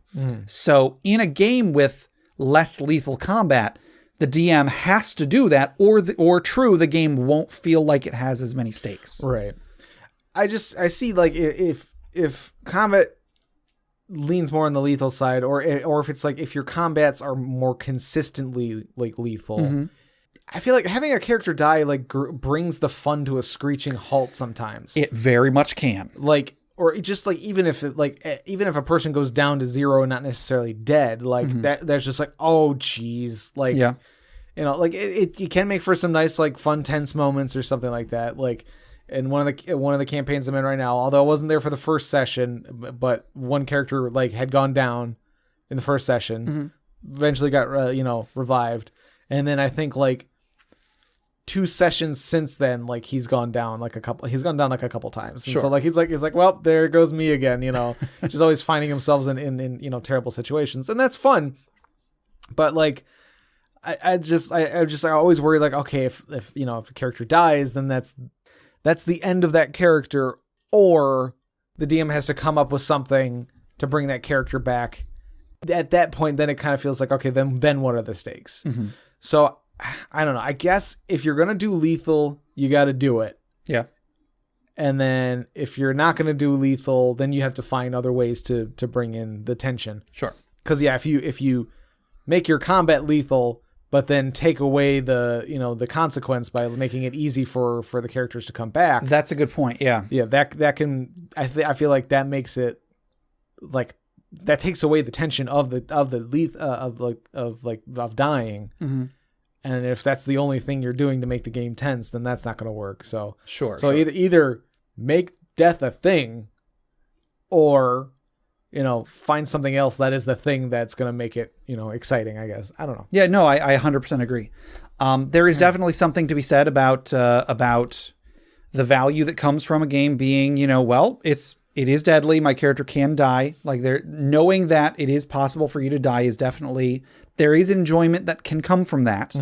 [SPEAKER 1] So in a game with less lethal combat, the DM has to do that, or the game won't feel like it has as many stakes.
[SPEAKER 2] Right. I see, like, if combat leans more on the lethal side, or if it's like, if your combats are more consistently like lethal, I feel like having a character die like brings the fun to a screeching halt sometimes.
[SPEAKER 1] It very much can.
[SPEAKER 2] Like, or just like, even if a person goes down to 0 and not necessarily dead, like that's just like, oh geez, like, like it can make for some nice, like, fun, tense moments or something like that. Like, in one of the campaigns I'm in right now, although I wasn't there for the first session, but one character like had gone down in the first session, eventually got revived, and then I think like 2 sessions since then, like he's gone down like a couple times. And so like he's like, well, there goes me again, just always finding himself in terrible situations, and that's fun. But like I always worry, like, okay, if a character dies, then that's the end of that character, or the DM has to come up with something to bring that character back. At that point, then it kind of feels like, okay, then what are the stakes? So I don't know. I guess if you're going to do lethal, you got to do it.
[SPEAKER 1] Yeah.
[SPEAKER 2] And then if you're not going to do lethal, then you have to find other ways to bring in the tension.
[SPEAKER 1] Sure.
[SPEAKER 2] Because if you make your combat lethal, but then take away the consequence by making it easy for the characters to come back.
[SPEAKER 1] That's a good point. Yeah.
[SPEAKER 2] Yeah. That can, I feel like that makes it like, that takes away the tension of dying. And if that's the only thing you're doing to make the game tense, then that's not going to work. So
[SPEAKER 1] sure.
[SPEAKER 2] Either make death a thing, or find something else that is the thing that's going to make it, exciting, I guess. I don't know.
[SPEAKER 1] Yeah, no, I 100% agree. There is definitely something to be said about the value that comes from a game being, it is deadly. My character can die. Like, knowing that it is possible for you to die is definitely, there is enjoyment that can come from that,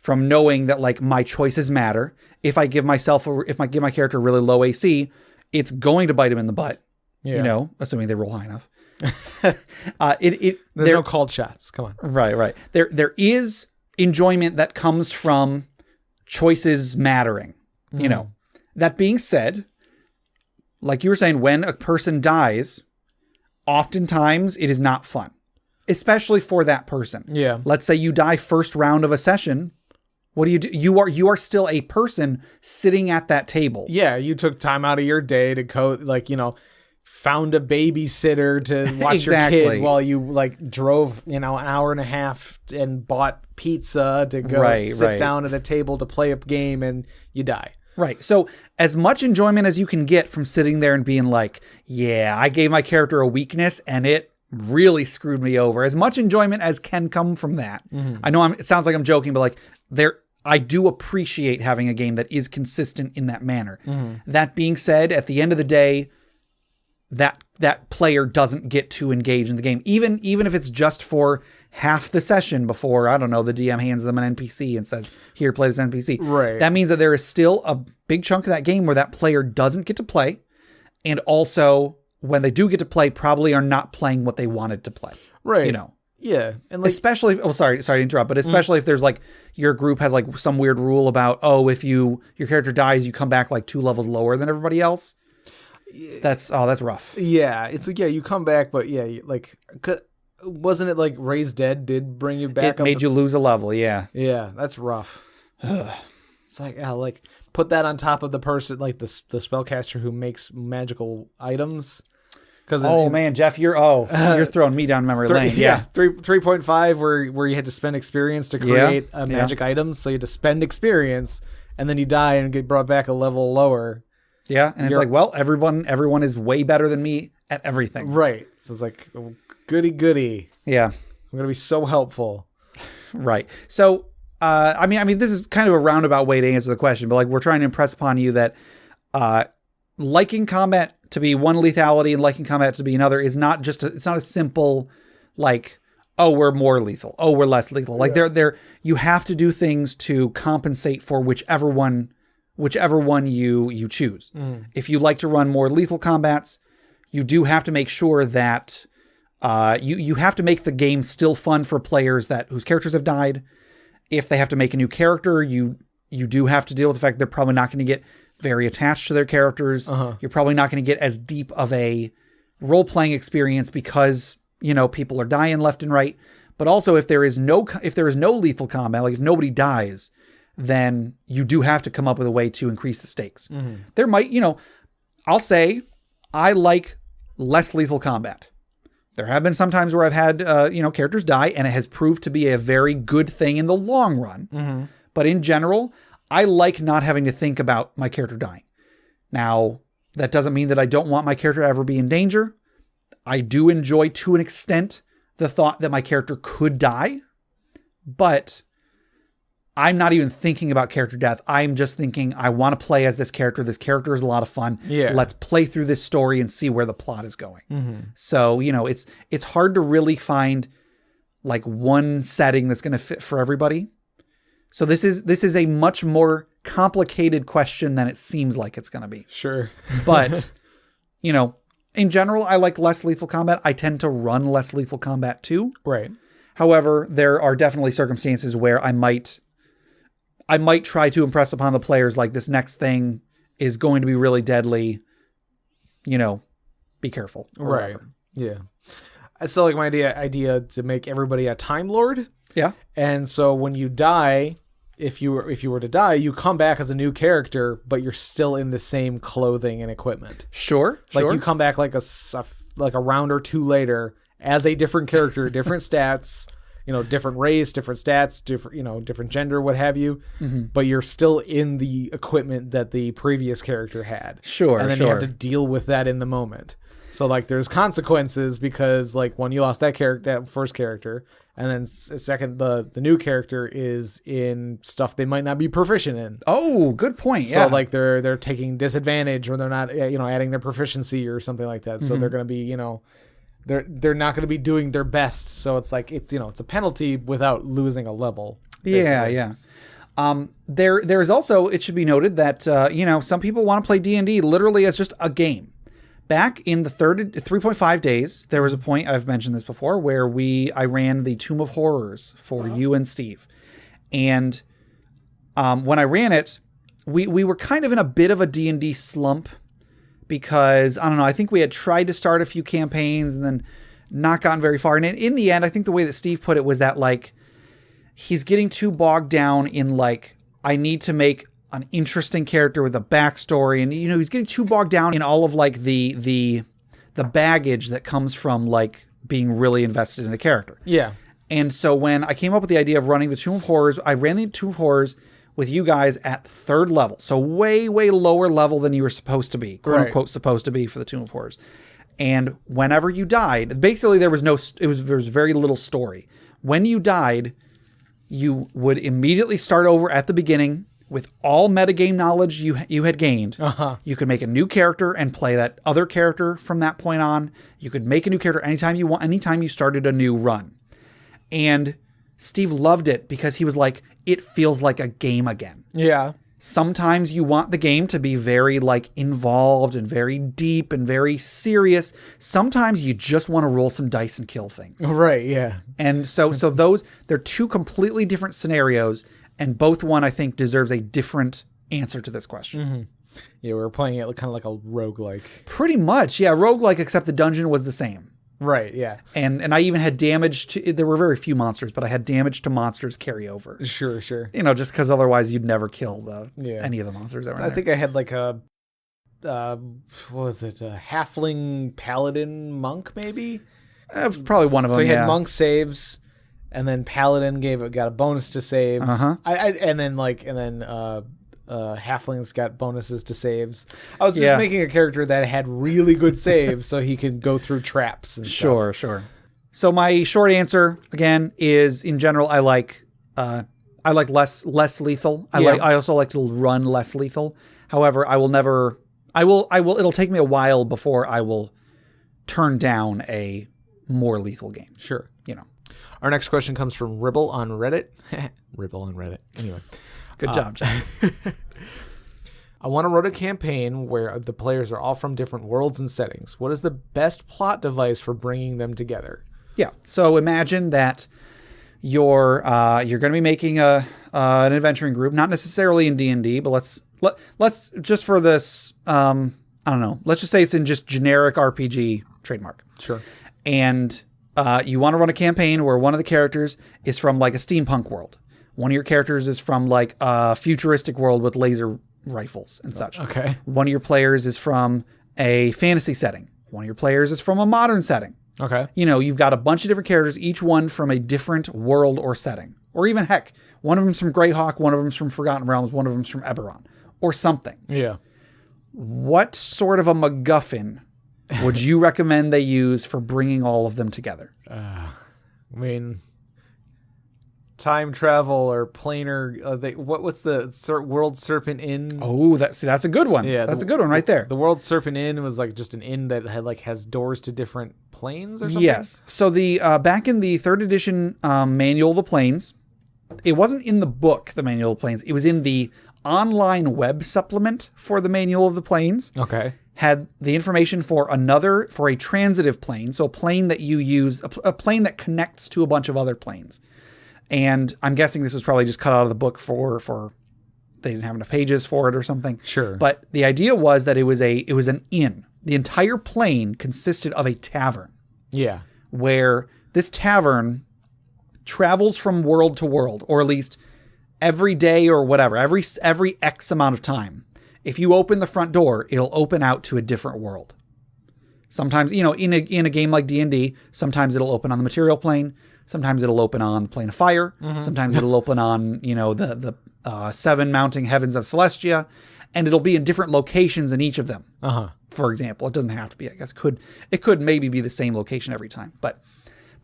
[SPEAKER 1] from knowing that, like, my choices matter. If I give my character really low AC, it's going to bite him in the butt. Yeah. Assuming they roll high enough.
[SPEAKER 2] There's no called shots. Come on.
[SPEAKER 1] Right. There is enjoyment that comes from choices mattering. That being said, like you were saying, when a person dies, oftentimes it is not fun, especially for that person. Yeah. Let's say you die first round of a session. What do? You are still a person sitting at that table.
[SPEAKER 2] Yeah. You took time out of your day to found a babysitter to watch your kid while you drove an hour and a half and bought pizza to go sit down at a table to play a game, and you die.
[SPEAKER 1] Right. So as much enjoyment as you can get from sitting there and being like, yeah, I gave my character a weakness and it really screwed me over. As much enjoyment as can come from that. I know it sounds like I'm joking, but I do appreciate having a game that is consistent in that manner. That being said, at the end of the day, that player doesn't get to engage in the game, even if it's just for half the session before, I don't know, the DM hands them an NPC and says, here, play this NPC.
[SPEAKER 2] Right.
[SPEAKER 1] That means that there is still a big chunk of that game where that player doesn't get to play. And also, when they do get to play, probably are not playing what they wanted to play.
[SPEAKER 2] Right.
[SPEAKER 1] You know?
[SPEAKER 2] Yeah. And like,
[SPEAKER 1] especially, sorry to interrupt, but especially if there's like, your group has like some weird rule about, if your character dies, you come back like 2 levels lower than everybody else. That's rough.
[SPEAKER 2] Yeah. It's like, you come back, but like, wasn't it like Raised Dead did bring you back?
[SPEAKER 1] It made you lose a level, yeah.
[SPEAKER 2] Yeah, that's rough. It's like, like put that on top of the person, like the spellcaster who makes magical items.
[SPEAKER 1] Man, Jeff, you're throwing me down memory lane. Yeah,
[SPEAKER 2] 3.5 where you had to spend experience to create a magic item, so you had to spend experience, and then you die and get brought back a level lower.
[SPEAKER 1] Yeah, and it's like, well, everyone is way better than me at everything.
[SPEAKER 2] Right. So it's like, goody.
[SPEAKER 1] Yeah.
[SPEAKER 2] I'm going to be so helpful.
[SPEAKER 1] Right. So, I mean, this is kind of a roundabout way to answer the question, but like, we're trying to impress upon you that liking combat to be one lethality and liking combat to be another is not just it's not a simple like, we're more lethal, we're less lethal. Like you have to do things to compensate for whichever one you choose. If you like to run more lethal combats, you do have to make sure that you have to make the game still fun for players whose characters have died. If they have to make a new character, you do have to deal with the fact that they're probably not going to get very attached to their characters. You're probably not going to get as deep of a role-playing experience because, people are dying left and right. But also if there is no lethal combat, like if nobody dies, then you do have to come up with a way to increase the stakes. There might, I'll say I like less lethal combat. There have been some times where I've had, characters die, and it has proved to be a very good thing in the long run. But in general, I like not having to think about my character dying. Now, that doesn't mean that I don't want my character to ever be in danger. I do enjoy, to an extent, the thought that my character could die. But I'm not even thinking about character death. I'm just thinking, I want to play as this character. This character is a lot of fun.
[SPEAKER 2] Yeah.
[SPEAKER 1] Let's play through this story and see where the plot is going. So, it's hard to really find like one setting that's going to fit for everybody. So this is a much more complicated question than it seems like it's going to be.
[SPEAKER 2] Sure.
[SPEAKER 1] But, in general, I like less lethal combat. I tend to run less lethal combat too.
[SPEAKER 2] Right.
[SPEAKER 1] However, there are definitely circumstances where I might try to impress upon the players like this next thing is going to be really deadly. Be careful.
[SPEAKER 2] Right. Whatever. Yeah. I still like my idea to make everybody a Time Lord.
[SPEAKER 1] Yeah.
[SPEAKER 2] And so when you die, if you were to die, you come back as a new character, but you're still in the same clothing and equipment.
[SPEAKER 1] Sure.
[SPEAKER 2] Like you come back like a round or two later as a different character, different stats, different race, different stats, different gender, what have you. But you're still in the equipment that the previous character had.
[SPEAKER 1] Sure.
[SPEAKER 2] And then you have to deal with that in the moment. So like there's consequences because like one, you lost that first character, and then second, the new character is in stuff they might not be proficient in.
[SPEAKER 1] Oh, good point.
[SPEAKER 2] So like they're taking disadvantage, or they're not adding their proficiency or something like that. So they're going to be they're not going to be doing their best. So it's like it's a penalty without losing a level. Basically.
[SPEAKER 1] Yeah. There's also, it should be noted that some people want to play D&D literally as just a game. Back in the 3.5 days, there was a point, I've mentioned this before, where I ran the Tomb of Horrors for you and Steve. And when I ran it, we were kind of in a bit of a D&D slump because, I don't know, I think we had tried to start a few campaigns and then not gotten very far. And in the end, I think the way that Steve put it was that, like, he's getting too bogged down in, like, I need to make an interesting character with a backstory, and he's getting too bogged down in all of like the baggage that comes from like being really invested in a character.
[SPEAKER 2] Yeah.
[SPEAKER 1] And so when I came up with the idea of running the Tomb of Horrors, I ran the Tomb of Horrors with you guys at 3rd level, so way lower level than you were supposed to be, quote unquote supposed to be for the Tomb of Horrors. And whenever you died, basically there was very little story. When you died, you would immediately start over at the beginning with all metagame knowledge you had gained. You could make a new character and play that other character from that point on. You could make a new character anytime you want, anytime you started a new run. And Steve loved it because he was like, it feels like a game again.
[SPEAKER 2] Yeah.
[SPEAKER 1] Sometimes you want the game to be very like involved and very deep and very serious. Sometimes you just want to roll some dice and kill things.
[SPEAKER 2] Right, yeah.
[SPEAKER 1] And so they're two completely different scenarios, and both one I think deserves a different answer to this question.
[SPEAKER 2] Mm-hmm. Yeah, we were playing it kind of like a roguelike.
[SPEAKER 1] Pretty much, yeah, roguelike, except the dungeon was the same.
[SPEAKER 2] Right, yeah.
[SPEAKER 1] And I even had damage to, there were very few monsters, but I had damage to monsters carry over.
[SPEAKER 2] Sure.
[SPEAKER 1] Just because otherwise you'd never kill any of the monsters that were in there.
[SPEAKER 2] I think I had like a, what was it, a halfling paladin monk maybe?
[SPEAKER 1] It was probably one of them,
[SPEAKER 2] So he had monk saves, and then paladin got a bonus to saves. And then halflings got bonuses to saves. I was just making a character that had really good saves so he could go through traps and stuff.
[SPEAKER 1] Sure. So my short answer again is, in general, I like less lethal. I also like to run less lethal. However, it'll take me a while before I will turn down a more lethal game.
[SPEAKER 2] Sure. Our next question comes from Ribble on Reddit. Ribble on Reddit. Anyway.
[SPEAKER 1] Good job, John.
[SPEAKER 2] I want to run a campaign where the players are all from different worlds and settings. What is the best plot device for bringing them together?
[SPEAKER 1] Yeah. So imagine that you're going to be making an adventuring group, not necessarily in D&D, but let's just for this, I don't know. Let's just say it's in just generic RPG trademark.
[SPEAKER 2] Sure.
[SPEAKER 1] And you want to run a campaign where one of the characters is from like a steampunk world. One of your characters is from like a futuristic world with laser rifles and such.
[SPEAKER 2] Okay.
[SPEAKER 1] One of your players is from a fantasy setting. One of your players is from a modern setting.
[SPEAKER 2] Okay.
[SPEAKER 1] You've got a bunch of different characters, each one from a different world or setting. Or even, heck, one of them's from Greyhawk, one of them's from Forgotten Realms, one of them's from Eberron. Or something.
[SPEAKER 2] Yeah.
[SPEAKER 1] What sort of a MacGuffin would you recommend they use for bringing all of them together?
[SPEAKER 2] Time travel or planar. What's the World Serpent Inn?
[SPEAKER 1] Oh, that's a good one. Yeah, that's a good one right there.
[SPEAKER 2] The World Serpent Inn was like just an inn that has doors to different planes or something.
[SPEAKER 1] Yes. So the back in the 3rd edition Manual of the Planes, it wasn't in the book, the Manual of the Planes. It was in the online web supplement for the Manual of the Planes.
[SPEAKER 2] Okay.
[SPEAKER 1] Had the information for a transitive plane, so a plane that you use, a plane that connects to a bunch of other planes. And I'm guessing this was probably just cut out of the book for they didn't have enough pages for it or something.
[SPEAKER 2] Sure.
[SPEAKER 1] But the idea was that it was an inn. The entire plane consisted of a tavern.
[SPEAKER 2] Yeah.
[SPEAKER 1] Where this tavern travels from world to world, or at least every day or whatever, every X amount of time. If you open the front door, it'll open out to a different world. Sometimes, in a game like D&D, sometimes it'll open on the material plane. Sometimes it'll open on the plane of fire. Mm-hmm. Sometimes it'll open on, the 7 mounting heavens of Celestia. And it'll be in different locations in each of them. For example, it doesn't have to be, I guess. It could maybe be the same location every time. But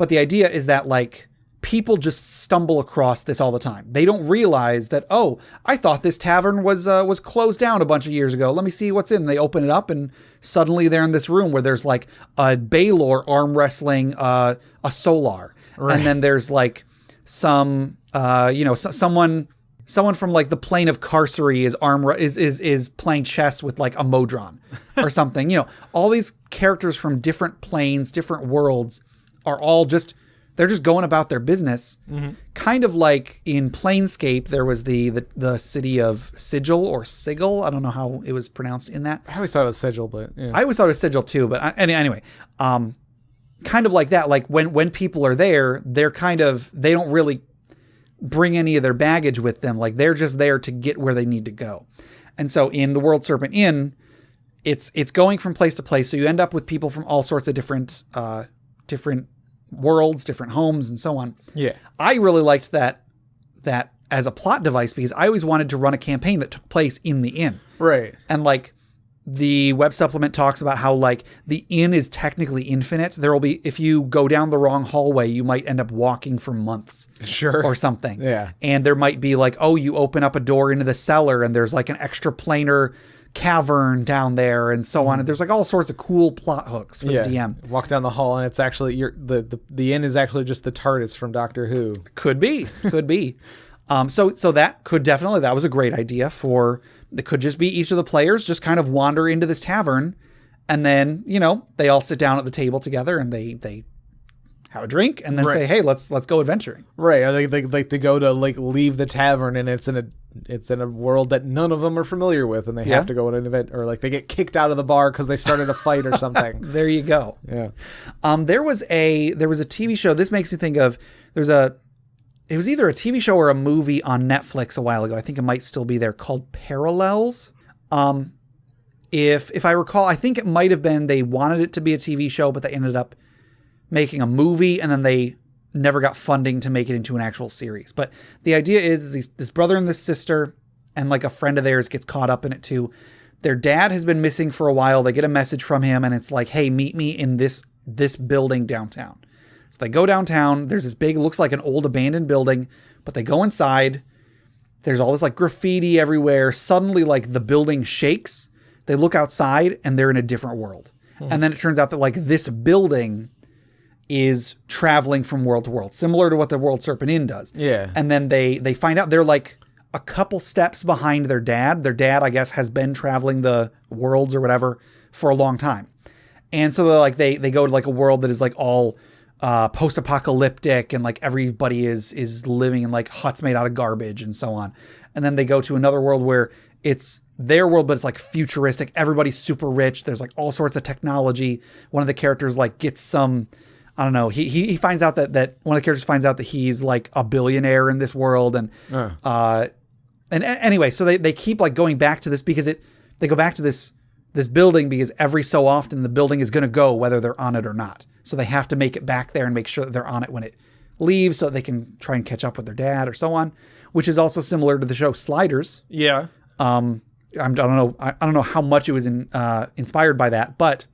[SPEAKER 1] the idea is that, like, people just stumble across this all the time. They don't realize that, oh, I thought this tavern was closed down a bunch of years ago. Let me see what's in. They open it up, and suddenly they're in this room where there's like a Baylor arm wrestling a Solar. Right. And then there's like some someone from like the plane of Carcery is playing chess with like a Modron or something. All these characters from different planes, different worlds are all they're just going about their business. Mm-hmm. Kind of like in Planescape, there was the city of Sigil or Sigil. I don't know how it was pronounced in that.
[SPEAKER 2] I always thought it was Sigil, but yeah.
[SPEAKER 1] I always thought it was Sigil too. But anyway, kind of like that. Like when people are there, they don't really bring any of their baggage with them. Like they're just there to get where they need to go. And so in the World Serpent Inn, it's going from place to place. So you end up with people from all sorts of different worlds, different homes, and so on.
[SPEAKER 2] Yeah. I
[SPEAKER 1] really liked that as a plot device because I always wanted to run a campaign that took place in the inn.
[SPEAKER 2] Right.
[SPEAKER 1] And like the web supplement talks about how like the inn is technically infinite. There will be, if you go down the wrong hallway, you might end up walking for months.
[SPEAKER 2] Sure.
[SPEAKER 1] Or something.
[SPEAKER 2] Yeah.
[SPEAKER 1] And there might be like, oh, you open up a door into the cellar and there's like an extra planar cavern down there and so on. And there's like all sorts of cool plot hooks for the DM.
[SPEAKER 2] Walk down the hall and it's actually the inn is actually just the TARDIS from Doctor Who.
[SPEAKER 1] Could be. So that could definitely, that was a great idea for, it could just be each of the players just kind of wander into this tavern and then, you know, they all sit down at the table together and they have a drink and then say, hey, let's go adventuring.
[SPEAKER 2] Right. Or they like to go to like leave the tavern and it's in a world that none of them are familiar with and they have to go on an event, or like they get kicked out of the bar because they started a fight or something.
[SPEAKER 1] There you go.
[SPEAKER 2] Yeah.
[SPEAKER 1] There was a TV show. This makes me think of, it was either a TV show or a movie on Netflix a while ago. I think it might still be there, called Parallels. If I recall, I think it might have been they wanted it to be a TV show, but they ended up making a movie and then they never got funding to make it into an actual series. But the idea is this brother and this sister and like a friend of theirs gets caught up in it too. Their dad has been missing for a while. They get a message from him and it's like, hey, meet me in this building downtown. So they go downtown. There's this big, looks like an old abandoned building, but they go inside. There's all this like graffiti everywhere. Suddenly like the building shakes. They look outside and they're in a different world. And then it turns out that like this building is traveling from world to world, similar to what the World Serpent Inn does.
[SPEAKER 2] Yeah.
[SPEAKER 1] And then they find out they're like a couple steps behind their dad. Their dad, I guess, has been traveling the worlds or whatever for a long time. And so they're like, they go to like a world that is like all post-apocalyptic and like everybody is living in like huts made out of garbage and so on. And then they go to another world where it's their world, but it's like futuristic. Everybody's super rich. There's like all sorts of technology. One of the characters like gets some, I don't know. He finds out that one of the characters finds out that he's like a billionaire in this world. And anyway, so they keep like going back to this because they go back to this building because every so often the building is going to go whether they're on it or not. So they have to make it back there and make sure that they're on it when it leaves so that they can try and catch up with their dad or so on, which is also similar to the show Sliders.
[SPEAKER 2] Yeah.
[SPEAKER 1] I don't know how much it was inspired by that, but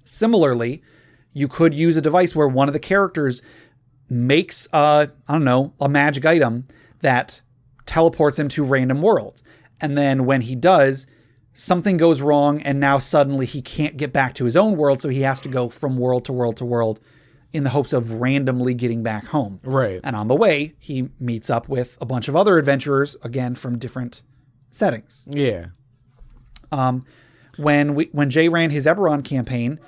[SPEAKER 1] similarly, you could use a device where one of the characters makes a magic item that teleports him to random worlds. And then when he does, something goes wrong and now suddenly he can't get back to his own world. So he has to go from world to world to world in the hopes of randomly getting back home.
[SPEAKER 2] Right.
[SPEAKER 1] And on the way, he meets up with a bunch of other adventurers, again, from different settings.
[SPEAKER 2] Yeah.
[SPEAKER 1] When Jay ran his Eberron campaign,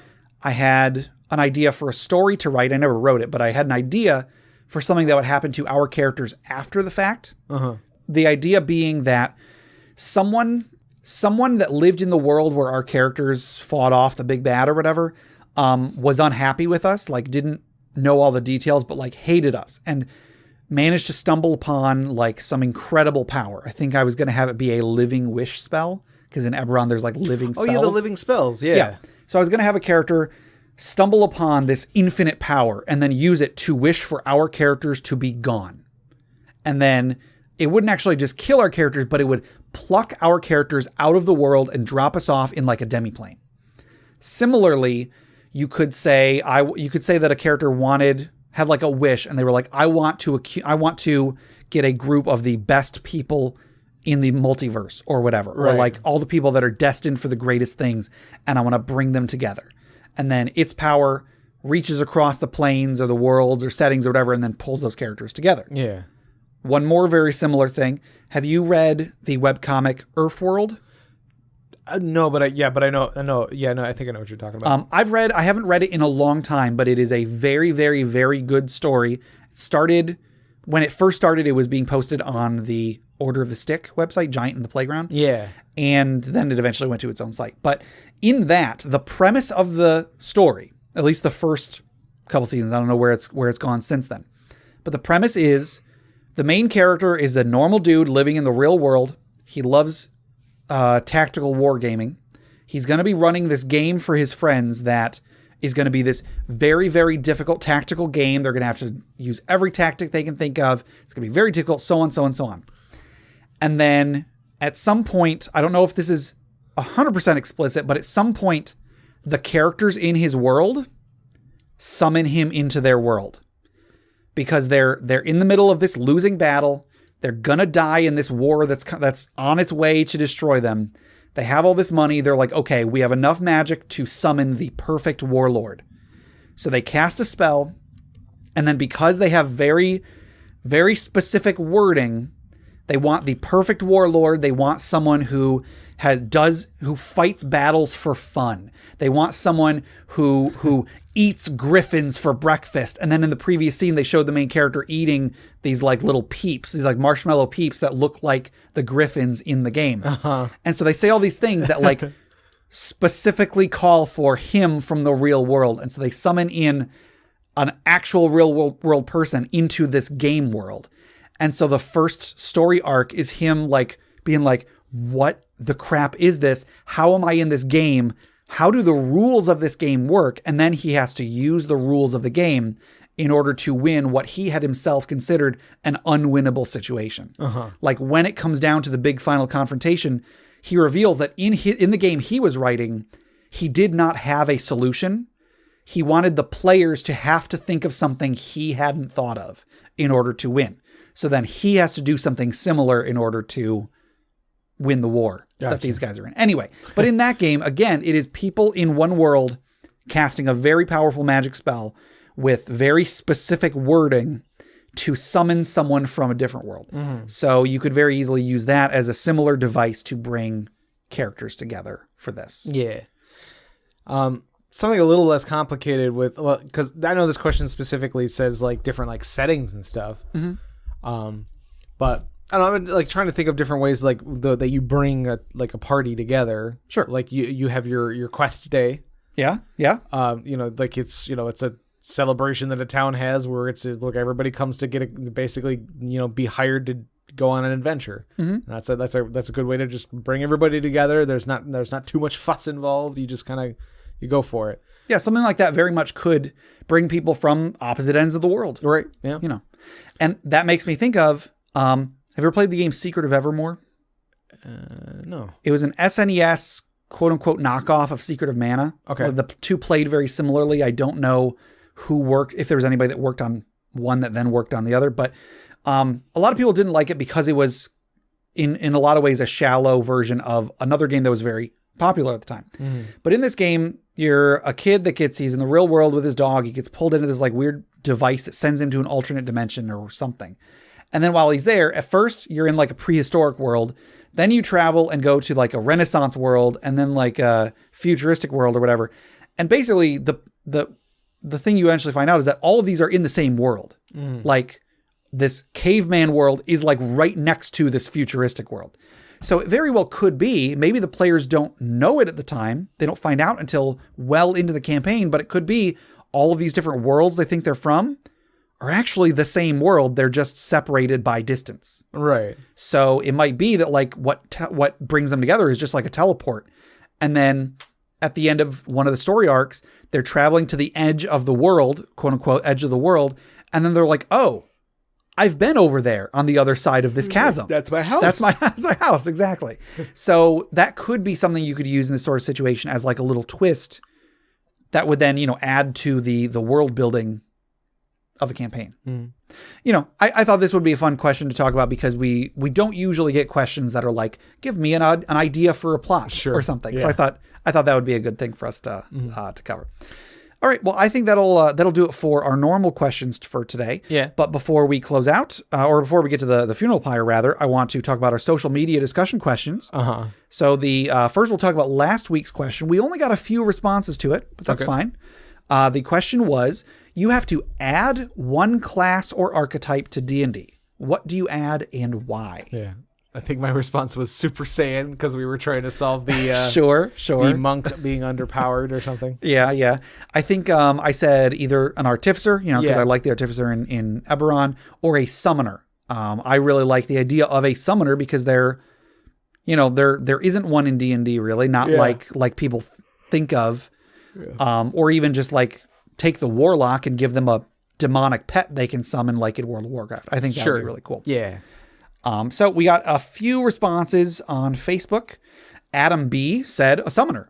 [SPEAKER 1] I had an idea for a story to write. I never wrote it, but I had an idea for something that would happen to our characters after the fact. Uh-huh. The idea being that someone that lived in the world where our characters fought off the big bad or whatever, was unhappy with us, like didn't know all the details, but like hated us and managed to stumble upon like some incredible power. I think I was going to have it be a living wish spell because in Eberron there's like living spells.
[SPEAKER 2] Oh yeah, the living spells. Yeah.
[SPEAKER 1] So I was going to have a character stumble upon this infinite power and then use it to wish for our characters to be gone. And then it wouldn't actually just kill our characters, but it would pluck our characters out of the world and drop us off in like a demiplane. Similarly, you could say that a character had like a wish and they were like, I want to get a group of the best people in the multiverse or whatever, right. Or like all the people that are destined for the greatest things. And I want to bring them together. And then its power reaches across the planes or the worlds or settings or whatever, and then pulls those characters together.
[SPEAKER 2] Yeah.
[SPEAKER 1] One more very similar thing. Have you read the webcomic Earthworld?
[SPEAKER 2] No, but I know. Yeah, no, I think I know what you're talking about.
[SPEAKER 1] I haven't read it in a long time, but it is a very, very, very good story. When it first started, it was being posted on the Order of the Stick website, Giant in the Playground.
[SPEAKER 2] Yeah. And
[SPEAKER 1] then it eventually went to its own site. But in that, the premise of the story, at least the first couple seasons, I don't know where it's gone since then, but the premise is the main character is the normal dude living in the real world. He loves tactical wargaming. He's going to be running this game for his friends that is going to be this very, very difficult tactical game. They're going to have to use every tactic they can think of. It's going to be very difficult, so on, so on, so on. And then at some point, I don't know if this is 100% explicit, but at some point, the characters in his world summon him into their world because they're in the middle of this losing battle. They're gonna die in this war that's on its way to destroy them. They have all this money. They're like, okay, we have enough magic to summon the perfect warlord. So they cast a spell, and then because they have very, very specific wording, they want the perfect warlord. They want someone who fights battles for fun. They want someone who eats griffins for breakfast. And then in the previous scene, they showed the main character eating these like little peeps, these like marshmallow peeps that look like the griffins in the game. Uh-huh. And so they say all these things that like specifically call for him from the real world. And so they summon in an actual real world person into this game world. And so the first story arc is him like being like, what the crap is this? How am I in this game? How do the rules of this game work? And then he has to use the rules of the game in order to win what he had himself considered an unwinnable situation. Uh-huh. Like when it comes down to the big final confrontation, he reveals that in the game he was writing, he did not have a solution. He wanted the players to have to think of something he hadn't thought of in order to win. So then he has to do something similar in order to win the war that these guys are in. Anyway, but in that game, again, it is people in one world casting a very powerful magic spell with very specific wording to summon someone from a different world. Mm-hmm. So you could very easily use that as a similar device to bring characters together for this.
[SPEAKER 2] Yeah. Something a little less complicated because I know this question specifically says like different like settings and stuff. Mm-hmm. But I don't know, I'm like trying to think of different ways like that you bring a party together.
[SPEAKER 1] Sure.
[SPEAKER 2] Like you have your quest day.
[SPEAKER 1] Yeah. Yeah.
[SPEAKER 2] Like it's a celebration that a town has where it's look, everybody comes to basically be hired to go on an adventure. Mm-hmm. That's a good way to just bring everybody together. There's not too much fuss involved. You just kind of you go for it.
[SPEAKER 1] Yeah, something like that very much could bring people from opposite ends of the world.
[SPEAKER 2] Right. Yeah.
[SPEAKER 1] And that makes me think of have you ever played the game Secret of Evermore?
[SPEAKER 2] No.
[SPEAKER 1] It was an SNES quote-unquote knockoff of Secret of Mana.
[SPEAKER 2] Okay.
[SPEAKER 1] The two played very similarly. I don't know if there was anybody that worked on one that then worked on the other, but a lot of people didn't like it because it was in a lot of ways a shallow version of another game that was very popular at the time. Mm-hmm. But in this game, you're a kid he's in the real world with his dog. He gets pulled into this like weird device that sends him to an alternate dimension or something. And then while he's there, at first you're in like a prehistoric world. Then you travel and go to like a Renaissance world and then like a futuristic world or whatever. And basically the thing you eventually find out is that all of these are in the same world. Mm. Like this caveman world is like right next to this futuristic world. So it very well could be, maybe the players don't know it at the time. They don't find out until well into the campaign, but it could be all of these different worlds they think they're from are actually the same world. They're just separated by distance.
[SPEAKER 2] Right. So
[SPEAKER 1] it might be that like what brings them together is just like a teleport. And then at the end of one of the story arcs, they're traveling to the edge of the world, quote unquote, edge of the world. And then they're like, oh, I've been over there on the other side of this chasm.
[SPEAKER 2] That's my house.
[SPEAKER 1] That's my house. Exactly. So that could be something you could use in this sort of situation as like a little twist that would then, add to the world building of the campaign. Mm. I thought this would be a fun question to talk about because we don't usually get questions that are like, give me an idea for a plot or something. Yeah. So I thought that would be a good thing for us to cover. All right. Well, I think that'll do it for our normal questions for today.
[SPEAKER 2] Yeah.
[SPEAKER 1] But before we close out, or before we get to the funeral pyre, rather, I want to talk about our social media discussion questions.
[SPEAKER 2] Uh-huh.
[SPEAKER 1] So the first, we'll talk about last week's question. We only got a few responses to it, but that's fine. The question was, you have to add one class or archetype to D&D. What do you add and why?
[SPEAKER 2] Yeah. I think my response was Super Saiyan because we were trying to solve the
[SPEAKER 1] sure
[SPEAKER 2] the monk being underpowered or something.
[SPEAKER 1] Yeah. I think I said either an artificer, because I like the artificer in Eberron, or a summoner. I really like the idea of a summoner because there isn't one in D&D really, not like people think of, or even just like take the warlock and give them a demonic pet they can summon like in World of Warcraft. I think that would be really cool.
[SPEAKER 2] Yeah.
[SPEAKER 1] So we got a few responses on Facebook. Adam B said a summoner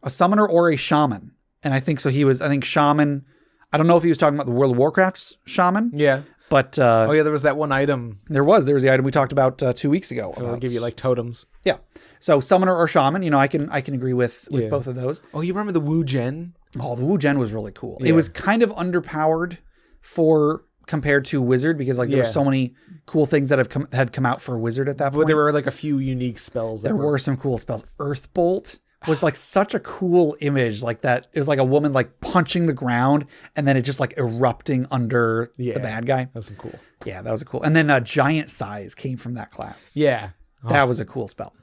[SPEAKER 1] or a shaman. And I think so. I think shaman. I don't know if he was talking about the World of Warcraft's shaman.
[SPEAKER 2] Yeah.
[SPEAKER 1] But
[SPEAKER 2] there was that one item.
[SPEAKER 1] There was the item we talked about 2 weeks ago.
[SPEAKER 2] So it'll give you like totems.
[SPEAKER 1] Yeah. So summoner or shaman, I can agree with both of those.
[SPEAKER 2] Oh, you remember the Wu Gen?
[SPEAKER 1] Oh, the Wu Gen was really cool.
[SPEAKER 2] Yeah.
[SPEAKER 1] It was kind of underpowered compared to Wizard because there were so many cool things that had come out for Wizard at that point.
[SPEAKER 2] But there were like a few unique spells.
[SPEAKER 1] There were some cool spells. Earthbolt was like such a cool image, like that. It was like a woman like punching the ground and then it just like erupting under the bad guy.
[SPEAKER 2] That's cool.
[SPEAKER 1] Yeah, that was cool. And then Giant Size came from that class.
[SPEAKER 2] Yeah.
[SPEAKER 1] That was a cool spell.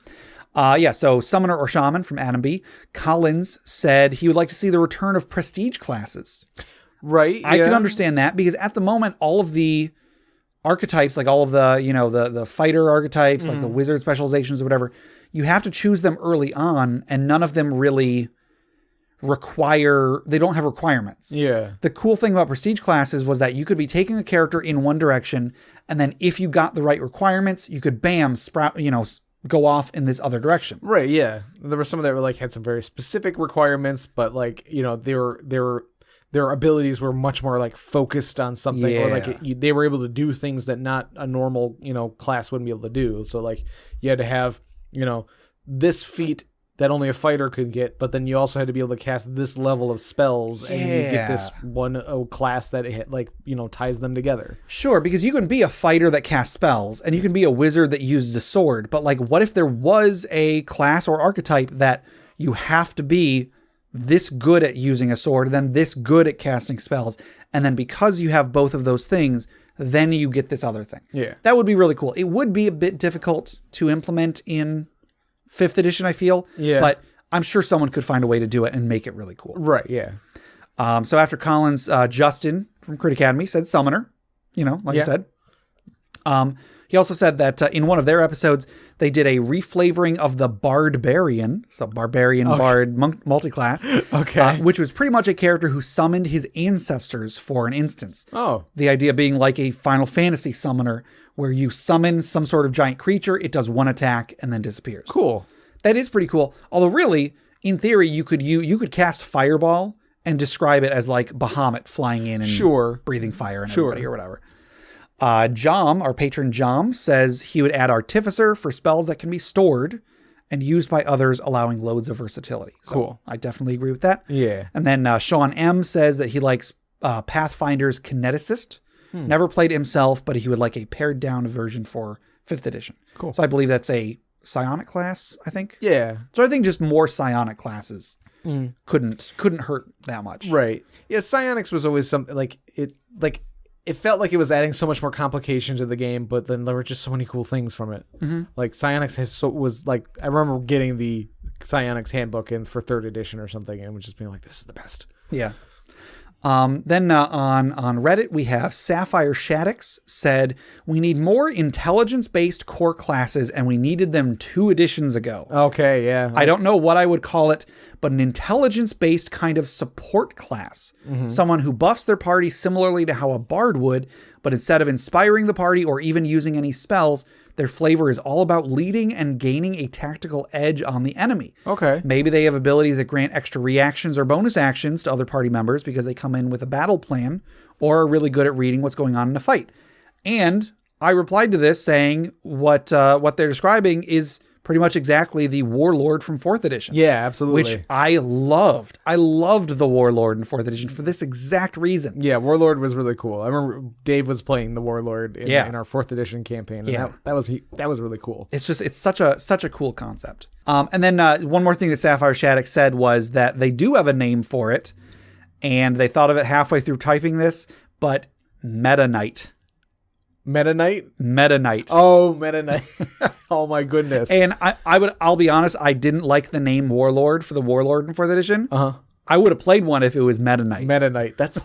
[SPEAKER 1] So summoner or shaman from Adam B. Collins said he would like to see the return of prestige classes.
[SPEAKER 2] Right.
[SPEAKER 1] I can understand that because at the moment, all of the archetypes, like all of the, the fighter archetypes, like the wizard specializations or whatever, you have to choose them early on and none of them really they don't have requirements.
[SPEAKER 2] Yeah.
[SPEAKER 1] The cool thing about prestige classes was that you could be taking a character in one direction and then if you got the right requirements, you could go off in this other direction.
[SPEAKER 2] Right, yeah. There were some that were like had some very specific requirements, but like, their abilities were much more like focused on something or like they were able to do things that not a normal, class wouldn't be able to do. So like you had to have, this feat that only a fighter could get, but then you also had to be able to cast this level of spells and you get this one class that ties them together.
[SPEAKER 1] Sure, because you can be a fighter that casts spells and you can be a wizard that uses a sword, but like what if there was a class or archetype that you have to be this good at using a sword, then this good at casting spells, and then because you have both of those things, then you get this other thing.
[SPEAKER 2] Yeah.
[SPEAKER 1] That would be really cool. It would be a bit difficult to implement in 5th edition, I feel. Yeah. But I'm sure someone could find a way to do it and make it really cool.
[SPEAKER 2] Right, yeah.
[SPEAKER 1] So after Collins, Justin from Crit Academy said summoner, I said. He also said that in one of their episodes, they did a reflavoring of the Bardbarian, so Barbarian Bard multiclass, which was pretty much a character who summoned his ancestors for an instance.
[SPEAKER 2] Oh.
[SPEAKER 1] The idea being like a Final Fantasy summoner where you summon some sort of giant creature, it does one attack and then disappears.
[SPEAKER 2] Cool.
[SPEAKER 1] That is pretty cool. Although really, in theory, you could cast Fireball and describe it as like Bahamut flying in and breathing fire and everybody or whatever. Jom, our patron Jom, says he would add Artificer for spells that can be stored and used by others, allowing loads of versatility. So
[SPEAKER 2] cool.
[SPEAKER 1] I definitely agree with that.
[SPEAKER 2] Yeah.
[SPEAKER 1] And then Sean M says that he likes Pathfinder's Kineticist. Never played it himself, but he would like a pared down version for 5th edition.
[SPEAKER 2] Cool.
[SPEAKER 1] So I believe that's a psionic class, I think.
[SPEAKER 2] Yeah.
[SPEAKER 1] So I think just more psionic classes couldn't hurt that much.
[SPEAKER 2] Right. Yeah, psionics was always something it felt like it was adding so much more complication to the game, but then there were just so many cool things from it. Mm-hmm. Like psionics I remember getting the psionics handbook for 3rd edition or something and was just being like, this is the best.
[SPEAKER 1] Yeah. Then on Reddit, we have Sapphire Shaddix said, we need more intelligence-based core classes and we needed them 2 editions ago.
[SPEAKER 2] Okay, yeah.
[SPEAKER 1] I don't know what I would call it, but an intelligence-based kind of support class. Mm-hmm. Someone who buffs their party similarly to how a bard would, but instead of inspiring the party or even using any spells, their flavor is all about leading and gaining a tactical edge on the enemy.
[SPEAKER 2] Okay.
[SPEAKER 1] Maybe they have abilities that grant extra reactions or bonus actions to other party members because they come in with a battle plan or are really good at reading what's going on in a fight. And I replied to this saying what they're describing is pretty much exactly the Warlord from 4th edition.
[SPEAKER 2] Yeah, absolutely.
[SPEAKER 1] Which I loved. I loved the Warlord in 4th edition for this exact reason.
[SPEAKER 2] Yeah, Warlord was really cool. I remember Dave was playing the Warlord in our 4th edition campaign. And that was really cool.
[SPEAKER 1] It's such a cool concept. And then one more thing that Sapphire Shaddix said was that they do have a name for it, and they thought of it halfway through typing this, but Meta Knight.
[SPEAKER 2] Meta Knight?
[SPEAKER 1] Meta Knight.
[SPEAKER 2] Oh, Meta Knight. Oh my goodness.
[SPEAKER 1] And I'll be honest, I didn't like the name Warlord for the Warlord in 4th edition. Uh-huh. I would have played one if it was Meta Knight.
[SPEAKER 2] Meta Knight. That's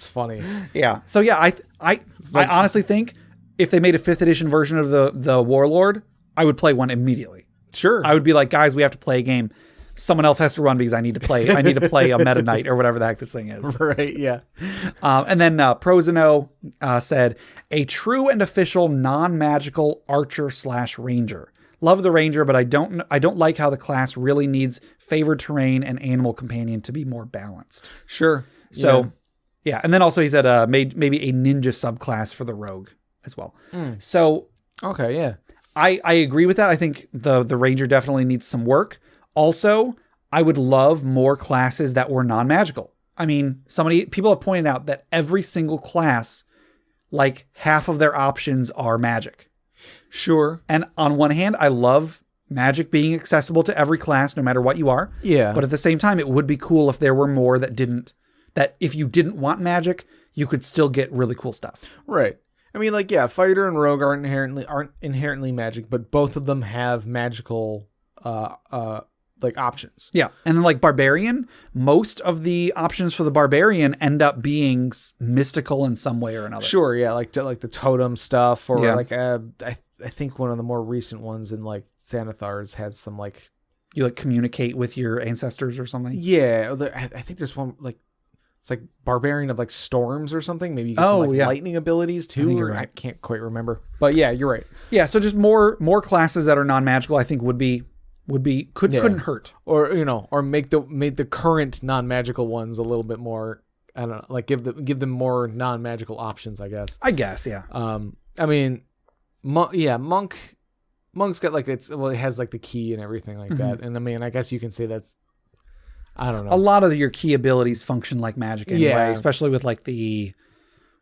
[SPEAKER 2] funny.
[SPEAKER 1] Yeah. So yeah, I honestly think if they made a 5th edition version of the Warlord, I would play one immediately.
[SPEAKER 2] Sure.
[SPEAKER 1] I would be like, guys, we have to play a game. Someone else has to run because I need to play a Meta Knight or whatever the heck this thing is.
[SPEAKER 2] Right, yeah.
[SPEAKER 1] And then Prozano said, a true and official non-magical archer / ranger. Love the ranger, but I don't like how the class really needs favored terrain and animal companion to be more balanced.
[SPEAKER 2] Sure.
[SPEAKER 1] So, yeah. And then also he said maybe a ninja subclass for the rogue as well. So,
[SPEAKER 2] okay, yeah.
[SPEAKER 1] I agree with that. I think the ranger definitely needs some work. Also, I would love more classes that were non-magical. I mean, people have pointed out that every single class, like half of their options are magic.
[SPEAKER 2] Sure.
[SPEAKER 1] And on one hand, I love magic being accessible to every class, no matter what you are.
[SPEAKER 2] Yeah.
[SPEAKER 1] But at the same time, it would be cool if there were more that if you didn't want magic, you could still get really cool stuff.
[SPEAKER 2] Right. I mean, like, yeah, fighter and rogue aren't inherently magic, but both of them have magical like options.
[SPEAKER 1] Yeah. And then like barbarian, most of the options for the barbarian end up being mystical in some way or another.
[SPEAKER 2] Sure. Yeah. Like the totem stuff, or like I think one of the more recent ones in like Xanathar's has some like
[SPEAKER 1] you like communicate with your ancestors or something.
[SPEAKER 2] Yeah. I think there's one like it's like barbarian of like storms or something. Maybe you get some lightning abilities too. I can't quite remember. But yeah, you're right.
[SPEAKER 1] Yeah. So just more classes that are non-magical, I think couldn't hurt.
[SPEAKER 2] Or or make the current non-magical ones a little bit more, I don't know, like give them more non-magical options, I guess.
[SPEAKER 1] Yeah.
[SPEAKER 2] I mean, monk's got like it has like the key and everything like that. And I mean, I guess you can say that's, I don't know.
[SPEAKER 1] A lot of your key abilities function like magic anyway, especially with like the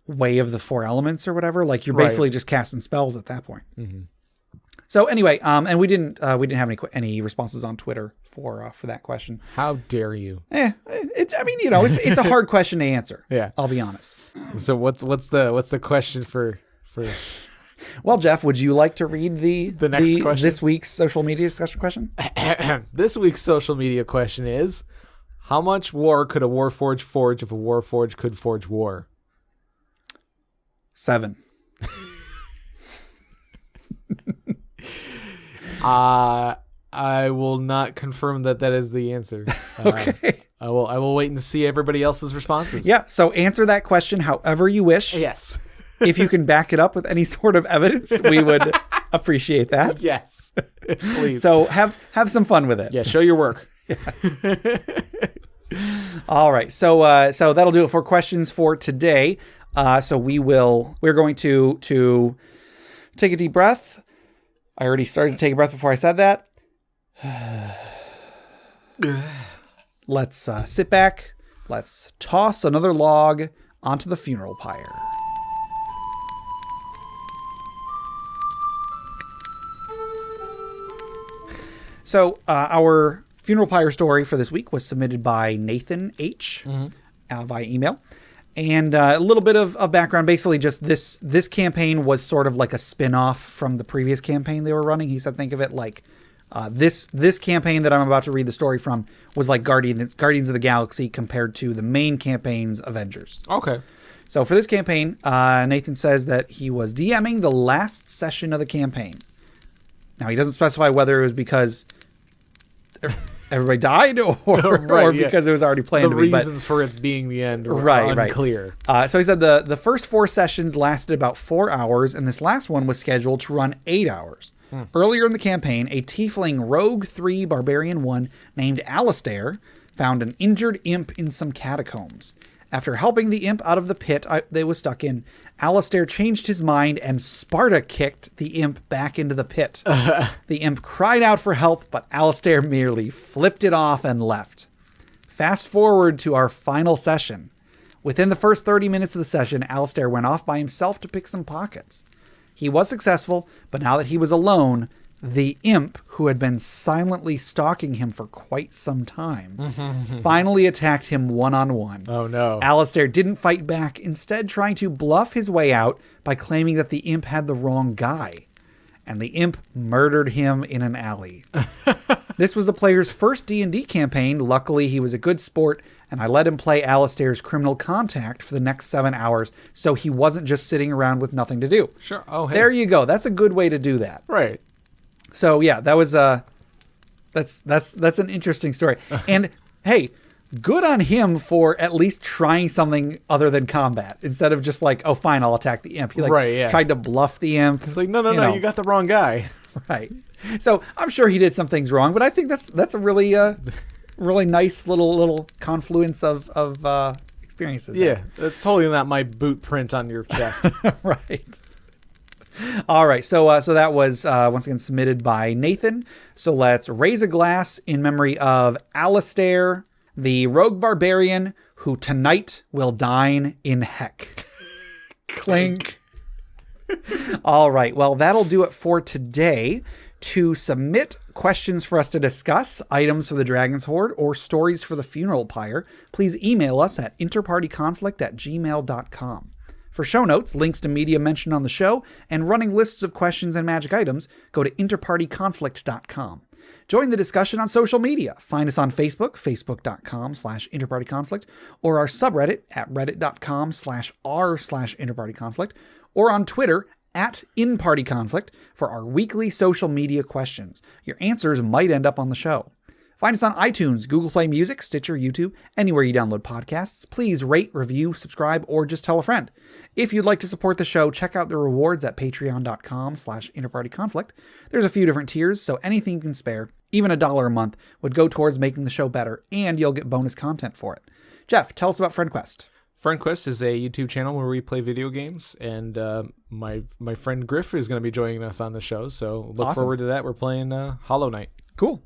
[SPEAKER 1] way of the 4 elements or whatever. Like you're basically just casting spells at that point.
[SPEAKER 2] Mm-hmm.
[SPEAKER 1] So anyway, and we didn't have any responses on Twitter for that question.
[SPEAKER 2] How dare you?
[SPEAKER 1] It's a hard question to answer.
[SPEAKER 2] Yeah,
[SPEAKER 1] I'll be honest.
[SPEAKER 2] So what's the question for?
[SPEAKER 1] Well, Jeff, would you like to read the
[SPEAKER 2] next question?
[SPEAKER 1] This week's social media discussion question?
[SPEAKER 2] This week's social media question is: how much war could a Warforged forge if a Warforged could forge war?
[SPEAKER 1] 7.
[SPEAKER 2] I will not confirm that is the answer.
[SPEAKER 1] Okay.
[SPEAKER 2] I will wait and see everybody else's responses.
[SPEAKER 1] Yeah. So answer that question however you wish.
[SPEAKER 2] Yes.
[SPEAKER 1] If you can back it up with any sort of evidence, we would appreciate that.
[SPEAKER 2] Yes. Please.
[SPEAKER 1] So have some fun with it.
[SPEAKER 2] Yeah. Show your work.
[SPEAKER 1] Yes. All right. So that'll do it for questions for today. So we're going to take a deep breath. I already started to take a breath before I said that. Let's sit back. Let's toss another log onto the funeral pyre. So our funeral pyre story for this week was submitted by Nathan H. Via email. And a little bit of background. Basically, just this campaign was sort of like a spin-off from the previous campaign they were running. He said, think of it like this campaign that I'm about to read the story from was like Guardians of the Galaxy compared to the main campaign's Avengers.
[SPEAKER 2] Okay.
[SPEAKER 1] So for this campaign, Nathan says that he was DMing the last session of the campaign. Now, he doesn't specify whether it was because everybody died or because it was already planned
[SPEAKER 2] the
[SPEAKER 1] to be.
[SPEAKER 2] The reasons for it being the end were unclear.
[SPEAKER 1] So he said the first 4 sessions lasted about 4 hours, and this last one was scheduled to run 8 hours. Earlier in the campaign, a tiefling rogue 3 barbarian 1 named Alistair found an injured imp in some catacombs. After helping the imp out of the pit they was stuck in, Alistair changed his mind and Sparta kicked the imp back into the pit. The imp cried out for help, but Alistair merely flipped it off and left. Fast forward to our final session. Within the first 30 minutes of the session, Alistair went off by himself to pick some pockets. He was successful, but now that he was alone, the imp, who had been silently stalking him for quite some time, finally attacked him one-on-one.
[SPEAKER 2] Oh, no.
[SPEAKER 1] Alistair didn't fight back, instead trying to bluff his way out by claiming that the imp had the wrong guy. And the imp murdered him in an alley. This was the player's first D&D campaign. Luckily, he was a good sport, and I let him play Alistair's criminal contact for the next 7 hours, so he wasn't just sitting around with nothing to do.
[SPEAKER 2] Sure. Oh, hey.
[SPEAKER 1] There you go. That's a good way to do that.
[SPEAKER 2] Right.
[SPEAKER 1] So yeah, that was that's an interesting story. And hey, good on him for at least trying something other than combat instead of just like, oh fine, I'll attack the imp. He tried to bluff the imp.
[SPEAKER 2] It's like, no, you got the wrong guy.
[SPEAKER 1] Right. So I'm sure he did some things wrong, but I think that's a really really nice little confluence of experiences.
[SPEAKER 2] Yeah, that's totally not my boot print on your chest.
[SPEAKER 1] Right. All right. So that was once again submitted by Nathan. So let's raise a glass in memory of Alistair, the rogue barbarian who tonight will dine in heck. Clink. All right. Well, that'll do it for today. To submit questions for us to discuss, items for the Dragon's Hoard, or stories for the funeral pyre, please email us at interpartyconflict@gmail.com. For show notes, links to media mentioned on the show, and running lists of questions and magic items, go to interpartyconflict.com. Join the discussion on social media. Find us on Facebook, facebook.com/interpartyconflict, or our subreddit at reddit.com/r/interpartyconflict, or on Twitter at InPartyConflict for our weekly social media questions. Your answers might end up on the show. Find us on iTunes, Google Play Music, Stitcher, YouTube, anywhere you download podcasts. Please rate, review, subscribe, or just tell a friend. If you'd like to support the show, check out the rewards at patreon.com/interpartyconflict. There's a few different tiers, so anything you can spare, even $1 a month, would go towards making the show better, and you'll get bonus content for it. Jeff, tell us about FriendQuest.
[SPEAKER 2] FriendQuest is a YouTube channel where we play video games, and my friend Griff is going to be joining us on the show, so look forward to that. We're playing Hollow Knight.
[SPEAKER 1] Cool.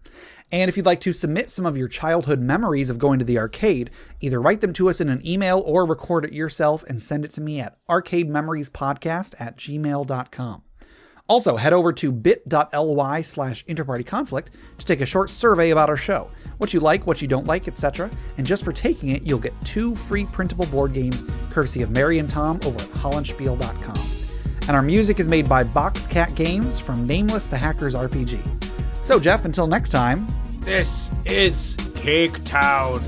[SPEAKER 1] And if you'd like to submit some of your childhood memories of going to the arcade, either write them to us in an email or record it yourself and send it to me at arcadememoriespodcast@gmail.com. Also, head over to bit.ly/interpartyconflict to take a short survey about our show. What you like, what you don't like, etc. And just for taking it, you'll get 2 free printable board games courtesy of Mary and Tom over at hollandspiel.com. And our music is made by Boxcat Games from Nameless the Hacker's RPG. So, Jeff, until next time...
[SPEAKER 2] This is Cake Town.